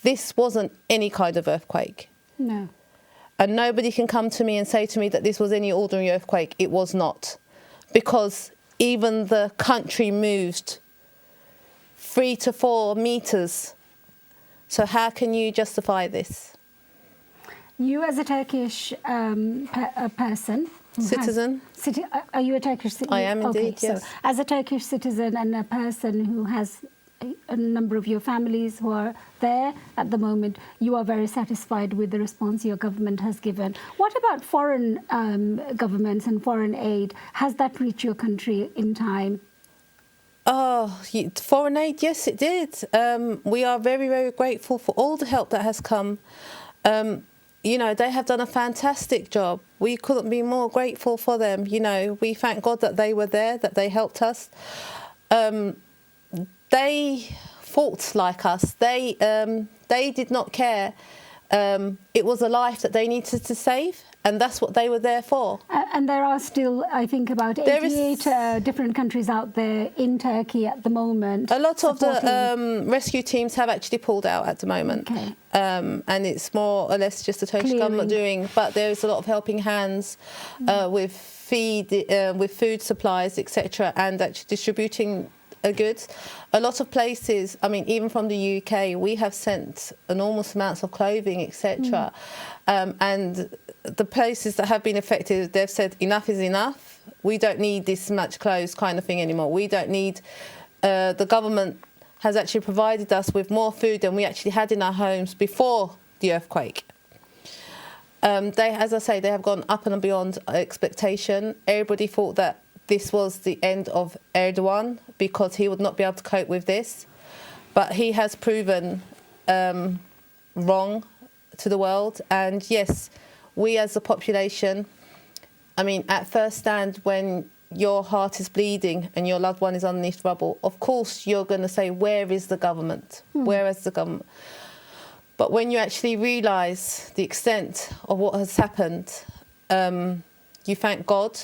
B: this wasn't any kind of earthquake.
A: No.
B: And nobody can come to me and say to me that this was any ordinary earthquake. It was not. Because even the country moved 3 to 4 meters. So how can you justify this?
A: You as a Turkish person...
B: Citizen.
A: Are you a Turkish citizen?
B: I am indeed,
A: okay,
B: yes.
A: So as a Turkish citizen and a person who has a number of your families who are there at the moment, you are very satisfied with the response your government has given. What about foreign governments and foreign aid? Has that reached your country in time?
B: Oh, foreign aid, yes, it did. We are very, very grateful for all the help that has come. They have done a fantastic job. We couldn't be more grateful for them. We thank God that they were there, that they helped us. They fought like us. They did not care. It was a life that they needed to save, and that's what they were there for.
A: And there are still, I think, about 88 different countries out there in Turkey at the moment.
B: A lot of the rescue teams have actually pulled out at the moment.
A: Okay.
B: And it's more or less just the Turkish government doing, but there is a lot of helping hands with food supplies, etc., and actually distributing goods. A lot of places, even from the UK, we have sent enormous amounts of clothing, etc. And the places that have been affected, they've said enough is enough. We don't need this much clothes kind of thing anymore. We don't need... the government has actually provided us with more food than we actually had in our homes before the earthquake. As I say, they have gone up and beyond expectation. Everybody thought that this was the end of Erdogan because he would not be able to cope with this. But he has proven wrong to the world. And yes, we as a population, at first stand, when your heart is bleeding and your loved one is underneath rubble, of course you're going to say, where is the government? Where is the government? But when you actually realise the extent of what has happened, you thank God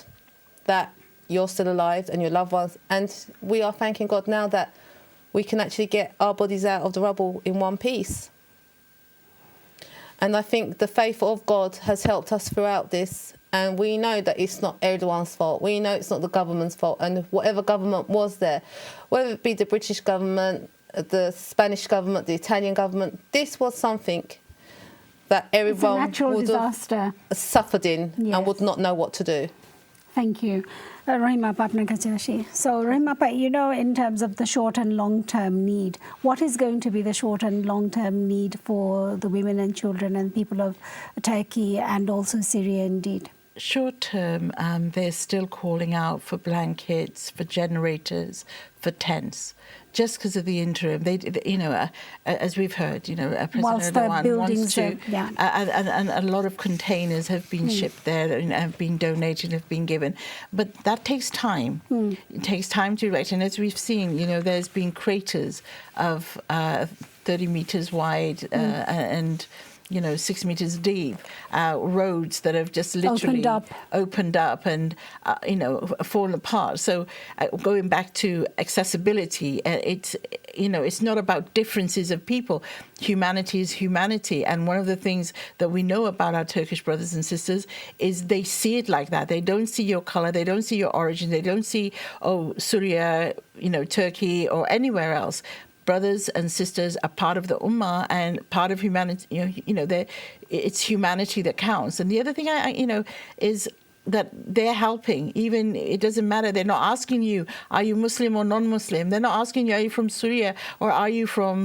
B: that you're still alive and your loved ones. And we are thanking God now that we can actually get our bodies out of the rubble in one piece. And I think the faith of God has helped us throughout this. And we know that it's not Erdogan's fault. We know it's not the government's fault. And whatever government was there, whether it be the British government, the Spanish government, the Italian government, this was something that everyone would have suffered in and would not know what to do.
A: Thank you. Rahima Papnakachashi. So Rahima, in terms of the short and long-term need, what is going to be the short and long-term need for the women and children and people of Turkey and also Syria indeed?
E: Short term, they're still calling out for blankets, for generators, for tents, just because of the interim. They as we've heard, President Erdogan wants to, and a lot of containers have been shipped there and have been donated, have been given, but that takes time. It takes time to erect, and as we've seen, there's been craters of 30 meters wide and 6 meters deep, roads that have just literally opened up and, fallen apart. So going back to accessibility, it's not about differences of people. Humanity is humanity. And one of the things that we know about our Turkish brothers and sisters is they see it like that. They don't see your color. They don't see your origin. They don't see, Syria, Turkey or anywhere else. brothers and sisters are part of the ummah and part of humanity. It's humanity that counts. And the other thing is that they're helping. Even it doesn't matter. They're not asking you, are you Muslim or non-Muslim? They're not asking you, are you from Syria or are you from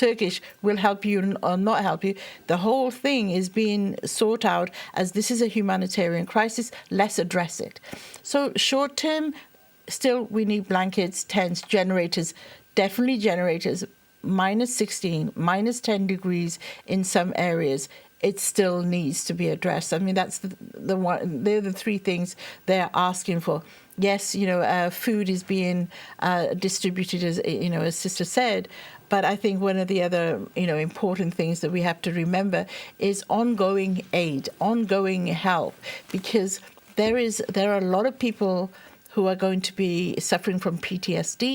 E: Turkish? We'll help you or not help you. The whole thing is being sought out as this is a humanitarian crisis. Let's address it. So short term, still we need blankets, tents, generators. Definitely generators. -16, -10 degrees in some areas. It still needs to be addressed. I mean, that's the one. They're the three things they're asking for. Yes, food is being distributed, as Sister said. But I think one of the other, important things that we have to remember is ongoing aid, ongoing help, because there are a lot of people who are going to be suffering from PTSD.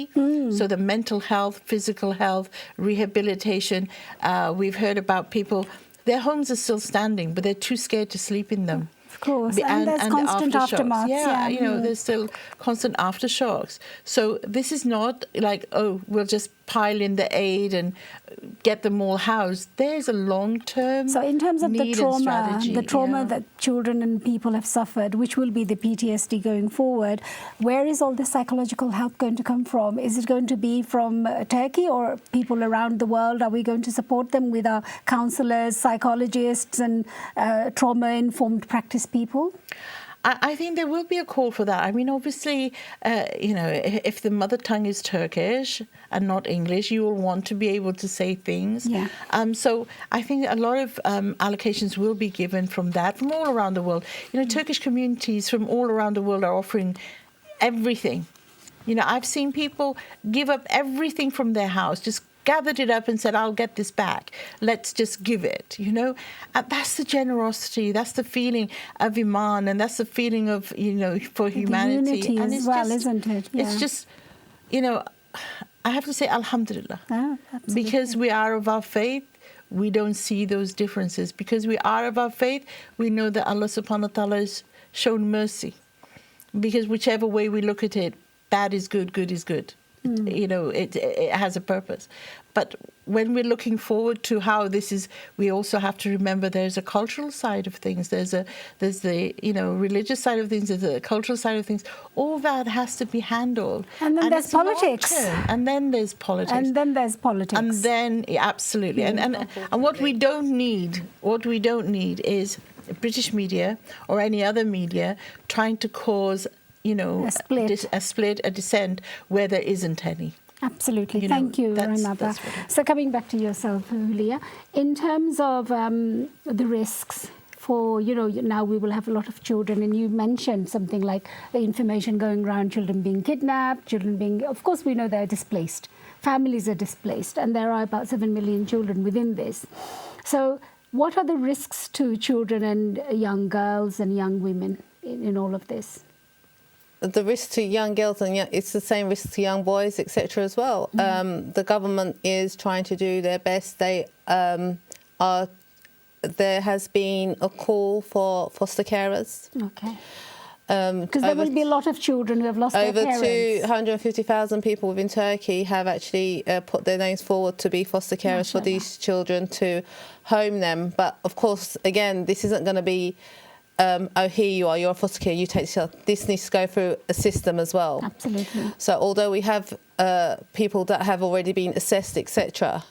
E: So the mental health, physical health, rehabilitation. We've heard about people. Their homes are still standing, but they're too scared to sleep in them.
A: Of course, and there's constant aftermath.
E: Yeah, there's still constant aftershocks. So this is not like, we'll just pile in the aid and get them all housed. There's a long-term
A: So in terms of the trauma
E: yeah.
A: that children and people have suffered, which will be the PTSD going forward, where is all the psychological help going to come from? Is it going to be from Turkey or people around the world? Are we going to support them with our counsellors, psychologists and trauma-informed practice people?
E: I think there will be a call for that. I mean, obviously, if the mother tongue is Turkish and not English, you will want to be able to say things.
A: Yeah.
E: So I think a lot of allocations will be given from all around the world. Turkish communities from all around the world are offering everything. I've seen people give up everything from their house, just gathered it up and said, I'll get this back. Let's just give it, And that's the generosity. That's the feeling of Iman. And that's the feeling of, for humanity.
A: The unity
E: and
A: as well, isn't it? Yeah.
E: It's just, I have to say, Alhamdulillah.
A: Absolutely.
E: Because we are of our faith, we don't see those differences. Because we are of our faith, we know that Allah subhanahu wa ta'ala has shown mercy. Because whichever way we look at it, bad is good, good is good. It has a purpose. But when we're looking forward to how this is, we also have to remember there's a cultural side of things. There's the religious side of things. There's the cultural side of things. All that has to be handled.
A: And then there's politics.
E: And then there's politics.
A: And then
E: Absolutely. And what we don't need is British media or any other media trying to cause a split, a dissent where there isn't any.
A: Absolutely. Thank you, Rahmaba. So coming back to yourself, Hulia, in terms of the risks for, now we will have a lot of children, and you mentioned something like the information going around, children being kidnapped, of course we know they're displaced, families are displaced, and there are about 7 million children within this. So what are the risks to children and young girls and young women in all of this?
B: The risk to young girls it's the same risk to young boys, etc. as well. The government is trying to do their best. There has been a call for foster carers.
A: Okay. Because there will be a lot of children who have lost their parents. Over
B: 250,000 people within Turkey have actually put their names forward to be foster carers for these children to home them. But of course, again, this isn't going to be here you are, you're a foster care, you take this child. This needs to go through a system as well.
A: Absolutely.
B: So although we have people that have already been assessed, etc.,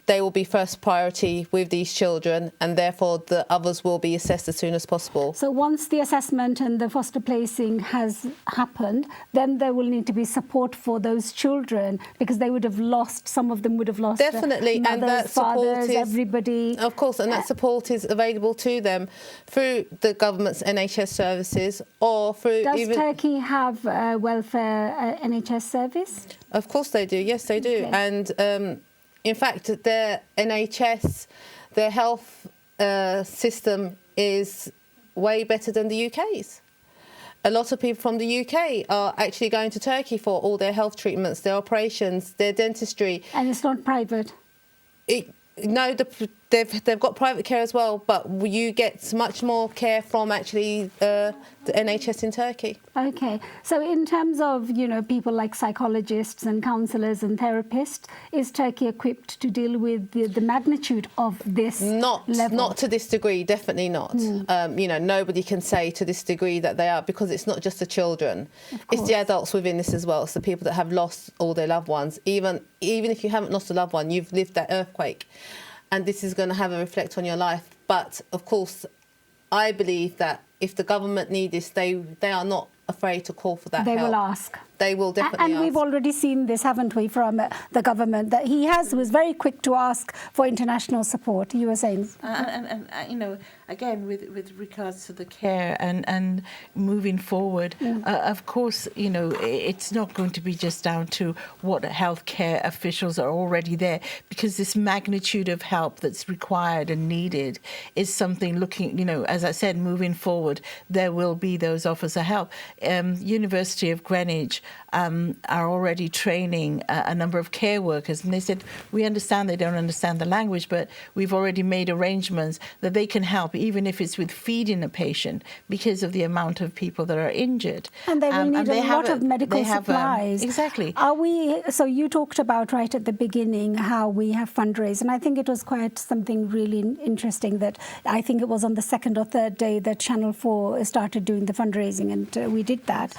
B: they will be first priority with these children, and therefore the others will be assessed as soon as possible.
A: So once the assessment and the foster placing has happened, then there will need to be support for those children, because they would have lost, some of them would have lost
B: definitely,
A: mothers,
B: and that
A: fathers,
B: support is,
A: everybody.
B: Of course, and that support is available to them through the government's NHS services or through.
A: Does Turkey have a welfare NHS service?
B: Of course they do. Yes, they do, and. In fact, their NHS, their health system is way better than the UK's. A lot of people from the UK are actually going to Turkey for all their health treatments, their operations, their dentistry.
A: And it's not private?
B: No, the They've got private care as well, but you get much more care from actually the NHS in Turkey.
A: Okay, so in terms of, you know, people like psychologists and counsellors and therapists, is Turkey equipped to deal with the magnitude of this level?
B: Not to this degree, definitely not. You know, nobody can say to this degree that they are, because it's not just the children, it's the adults within this as well. It's the people that have lost all their loved ones. Even if you haven't lost a loved one, you've lived that earthquake, and this is going to have a reflect on your life. But of course, I believe that if the government need this, they are not afraid to call for that help.
A: They will ask.
B: They will definitely
A: And we've already seen this, haven't we, from the government, that he was very quick to ask for international support. You were saying.
E: And you know, again, with regards to the care and moving forward, of course, you know, it's not going to be just down to what healthcare officials are already there, because this magnitude of help that's required and needed is something looking, you know, as I said, moving forward, there will be those offers of help. University of Greenwich are already training a number of care workers, and they said, we understand they don't understand the language, but we've already made arrangements that they can help, even if it's with feeding a patient, because of the amount of people that are injured.
A: And they will need a lot of medical supplies.
E: Exactly.
A: So you talked about right at the beginning how we have fundraised, and I think it was quite something really interesting that I think it was on the second or third day that Channel 4 started doing the fundraising, and we did that.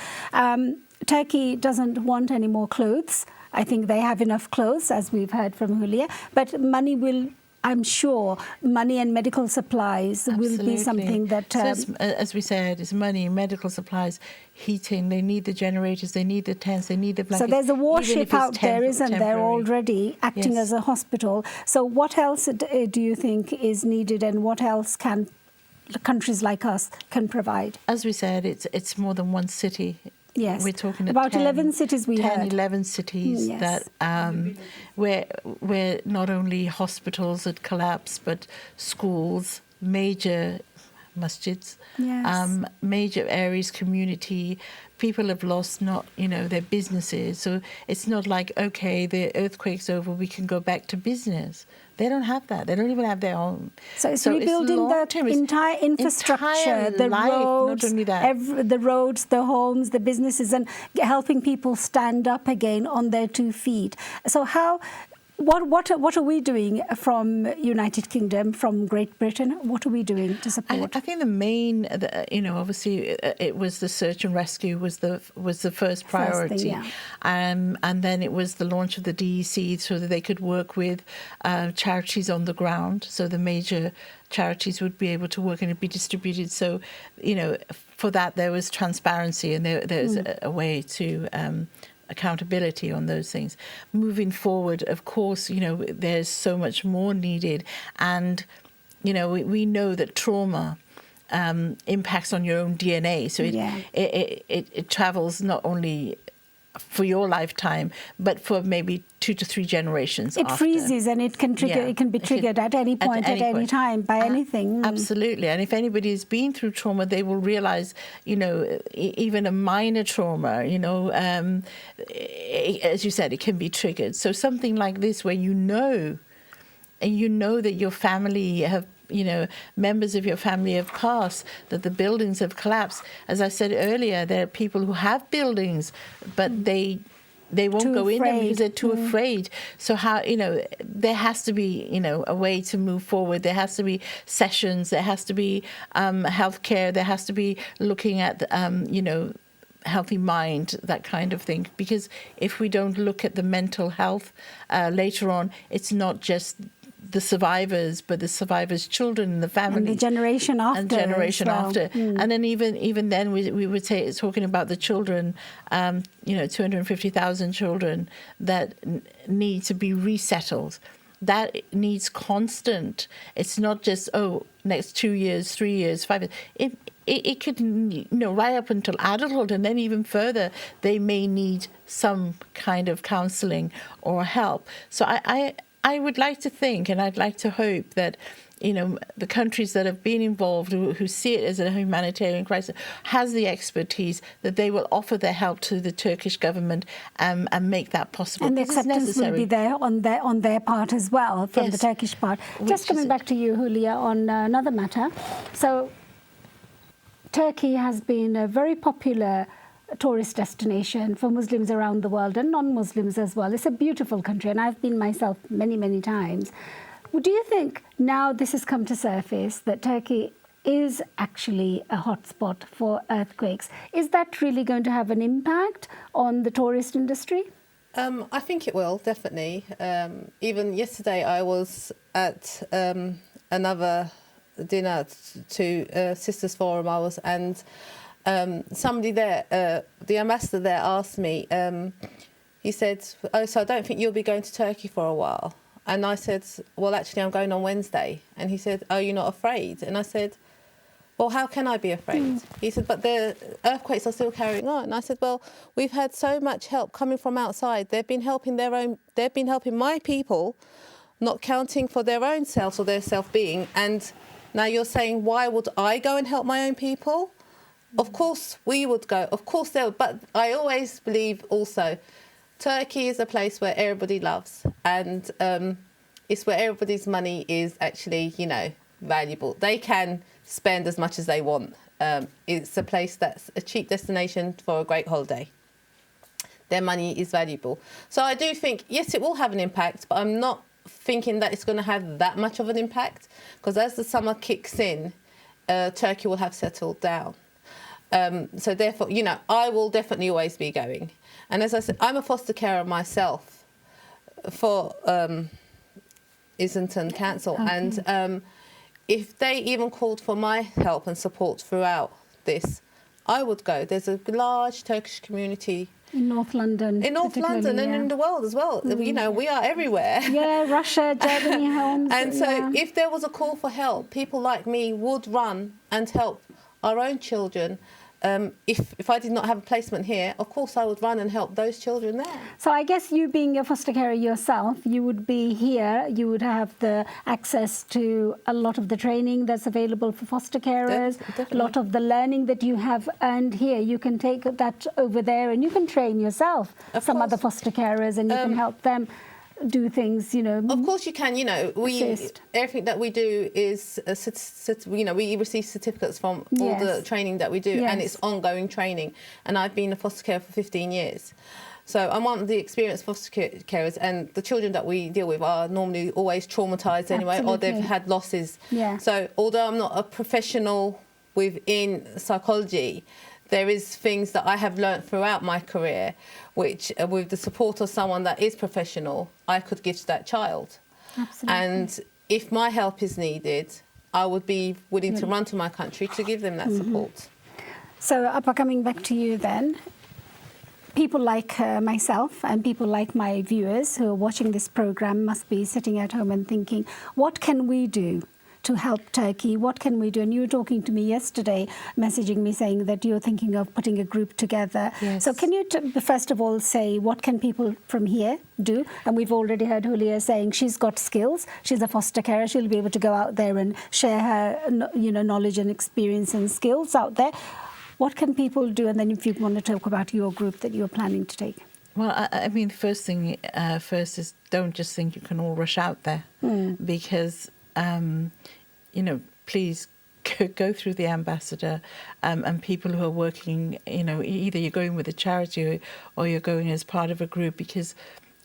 A: Turkey doesn't want any more clothes. I think they have enough clothes, as we've heard from Julia. But money will, I'm sure, money and medical supplies will be something that...
E: So as we said, it's money, medical supplies, heating. They need the generators, they need the tents, they need the blankets.
A: So there's a warship out there, isn't there, already acting as a hospital. So what else do you think is needed, and what else can countries like us can provide?
E: As we said, it's more than one city.
A: Yes,
E: we're talking
A: about 11 cities.
E: 11 cities that where not only hospitals had collapsed, but schools, major masjids, major areas, community. People have lost their businesses. So it's not like, okay, the earthquake's over, we can go back to business. They don't have that. They don't even have their home.
A: So it's rebuilding the entire infrastructure, the roads, not only that. The roads, the homes, the businesses, and helping people stand up again on their 2 feet. So what are we doing from United Kingdom, from Great Britain? What are we doing to support?
E: I think the main, obviously, it was the search and rescue was the first priority, and then it was the launch of the DEC so that they could work with charities on the ground. So the major charities would be able to work and it'd be distributed. So, for that there was transparency, and there's a way to. Accountability on those things. Moving forward, of course, there's so much more needed, and we know that trauma impacts on your own DNA, so it travels not only for your lifetime, but for maybe 2 to 3 generations.
A: It freezes, and it can trigger. It can be triggered at any point, at any time, by anything.
E: Absolutely, and if anybody has been through trauma, they will realize, even a minor trauma, as you said, it can be triggered. So something like this, where and that your family have. Members of your family have passed, that the buildings have collapsed. As I said earlier, there are people who have buildings, but they won't go in them because they're too afraid. So how, there has to be, a way to move forward. There has to be sessions. There has to be healthcare. There has to be looking at, healthy mind, that kind of thing. Because if we don't look at the mental health later on, it's not just the survivors, but the survivors' children and the family,
A: and the generation after,
E: and then even then we would say it's talking about the children, 250,000 children that need to be resettled. That needs constant. It's not just next 2 years, 3 years, 5 years. It could right up until adulthood, and then even further, they may need some kind of counselling or help. So I would like to think, and I'd like to hope that, the countries that have been involved, who see it as a humanitarian crisis, has the expertise that they will offer their help to the Turkish government and make that possible.
A: And the acceptance will be there on their part as well, from the Turkish part. Just coming back to you, Julia, on another matter. So Turkey has been a very popular tourist destination for Muslims around the world and non-Muslims as well. It's a beautiful country, and I've been myself many, many times. Do you think now this has come to surface that Turkey is actually a hotspot for earthquakes? Is that really going to have an impact on the tourist industry?
B: I think it will, definitely. Even yesterday I was at another dinner to Sisters Forum and somebody there, the ambassador there asked me, he said, "Oh, so I don't think you'll be going to Turkey for a while." And I said, "Well, actually, I'm going on Wednesday." And he said, "Oh, you're not afraid?" And I said, "Well, how can I be afraid?" He said, "But the earthquakes are still carrying on." And I said, "Well, we've had so much help coming from outside. They've been helping my people, not counting for their own selves or their self-being. And now you're saying, why would I go and help my own people? Of course we would go. Of course they would. But I always believe also, Turkey is a place where everybody loves, and it's where everybody's money is actually, valuable. They can spend as much as they want. It's a place that's a cheap destination for a great holiday. Their money is valuable. So I do think, yes, it will have an impact, but I'm not thinking that it's going to have that much of an impact, because as the summer kicks in, Turkey will have settled down. So therefore, I will definitely always be going. And as I said, I'm a foster carer myself for Islington Council. Okay. And if they even called for my help and support throughout this, I would go. There's a large Turkish community
A: in North London.
B: In North London and in the world as well. We are everywhere.
A: Yeah, Russia, Germany, Holmes.
B: And so if there was a call for help, people like me would run and help our own children. If I did not have a placement here, of course I would run and help those children there.
A: So I guess you being a foster carer yourself, you would be here, you would have the access to a lot of the training that's available for foster carers, a lot of the learning that you have earned here. You can take that over there and you can train yourself, some other foster carers, and you can help them do things,
B: Of course you can, everything that we do is, we receive certificates from all the training that we do, and it's ongoing training. And I've been a foster carer for 15 years. So I'm one of the experienced foster carers, and the children that we deal with are normally always traumatised anyway, or they've had losses. Yeah. So although I'm not a professional within psychology, there is things that I have learnt throughout my career, which, with the support of someone that is professional, I could give to that child. Absolutely. And if my help is needed, I would be willing to run to my country to give them that support.
A: So, Appa, coming back to you then, people like myself and people like my viewers who are watching this programme must be sitting at home and thinking, what can we do to help Turkey? What can we do? And you were talking to me yesterday, messaging me saying that you're thinking of putting a group together. Yes. So can you first of all say, what can people from here do? And we've already heard Julia saying she's got skills. She's a foster carer. She'll be able to go out there and share her knowledge and experience and skills out there. What can people do? And then if you want to talk about your group that you're planning to take.
E: Well, I mean, the first thing is don't just think you can all rush out there, because please go through the ambassador and people who are working, either you're going with a charity or you're going as part of a group, because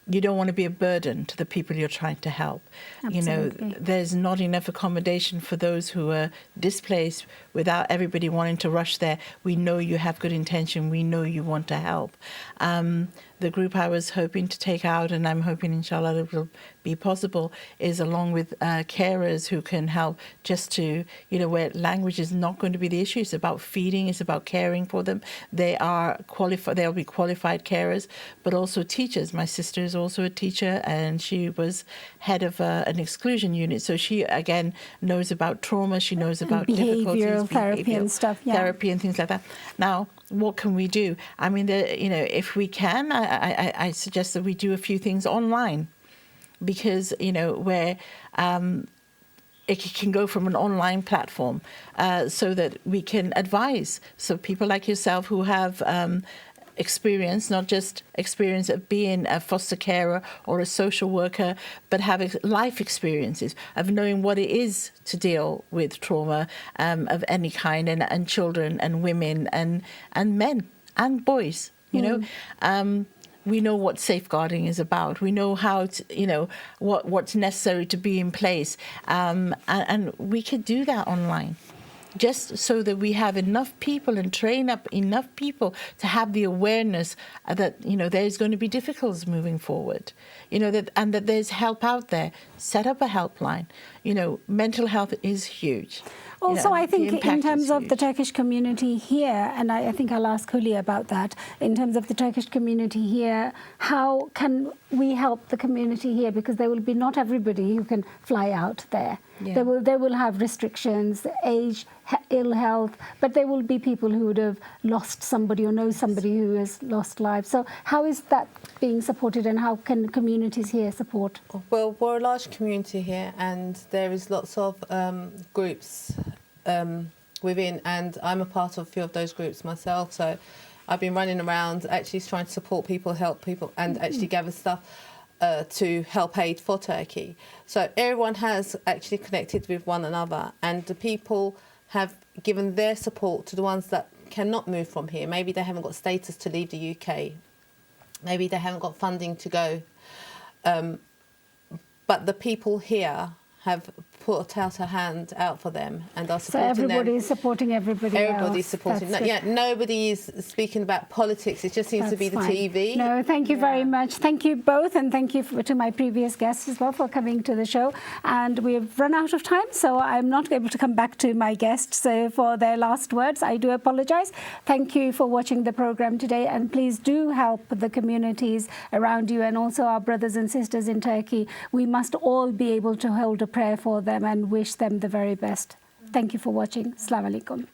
E: you don't want to be a burden to the people you're trying to help. Absolutely. There's not enough accommodation for those who are displaced without everybody wanting to rush there. We know you have good intention. We know you want to help. The group I was hoping to take out, and I'm hoping, inshallah, it will be possible, is along with carers who can help just to, where language is not going to be the issue. It's about feeding, it's about caring for them. They are qualified, they'll be qualified carers, but also teachers. My sister is also a teacher, and she was head of an exclusion unit. So she, again, knows about trauma, she knows about
A: behavioural therapy and stuff. Yeah.
E: Therapy and things like that. Now, what can we do? I mean, if we can, I suggest that we do a few things online, because, where it can go from an online platform so that we can advise. So people like yourself who have experience, not just experience of being a foster carer or a social worker, but have life experiences of knowing what it is to deal with trauma of any kind, and children and women and men and boys, you know. We know what safeguarding is about. We know how to, you know, what's necessary to be in place. And we could do that online, just so that we have enough people and train up enough people to have the awareness that, you know, there's going to be difficulties moving forward, you know, and that there's help out there. Set up a helpline. You know, mental health is huge.
A: Also,
E: You know,
A: I think in terms of the
E: huge.
A: Turkish community here, and I think I'll ask Huli about that, in terms of the Turkish community here, how can we help the community here? Because there will be not everybody who can fly out there.
E: Yeah.
A: They will have restrictions, age, ill health, but there will be people who would have lost somebody or know somebody who has lost lives. So how is that being supported, and how can communities here support?
B: Well, we're a large community here, and there is lots of groups within, and I'm a part of a few of those groups myself. So I've been running around actually trying to support people, help people, and actually gather stuff to help aid for Turkey. So everyone has actually connected with one another, and the people have given their support to the ones that cannot move from here. Maybe they haven't got status to leave the UK. Maybe they haven't got funding to go. But the people here have put out a hand out for them and are supporting
A: So everybody
B: them.
A: is supporting everybody
B: Everybody's
A: else.
B: supporting.
A: That's
B: No,
A: it.
B: yeah, nobody is speaking about politics. It just seems to be the
A: That's fine.
B: TV.
A: No, thank you very much. Thank you both, and thank you to my previous guests as well for coming to the show. And we've run out of time, so I'm not able to come back to my guests for their last words. I do apologize. Thank you for watching the program today, and please do help the communities around you and also our brothers and sisters in Turkey. We must all be able to hold a prayer for them and wish them the very best. Thank you for watching. Assalamu alaikum.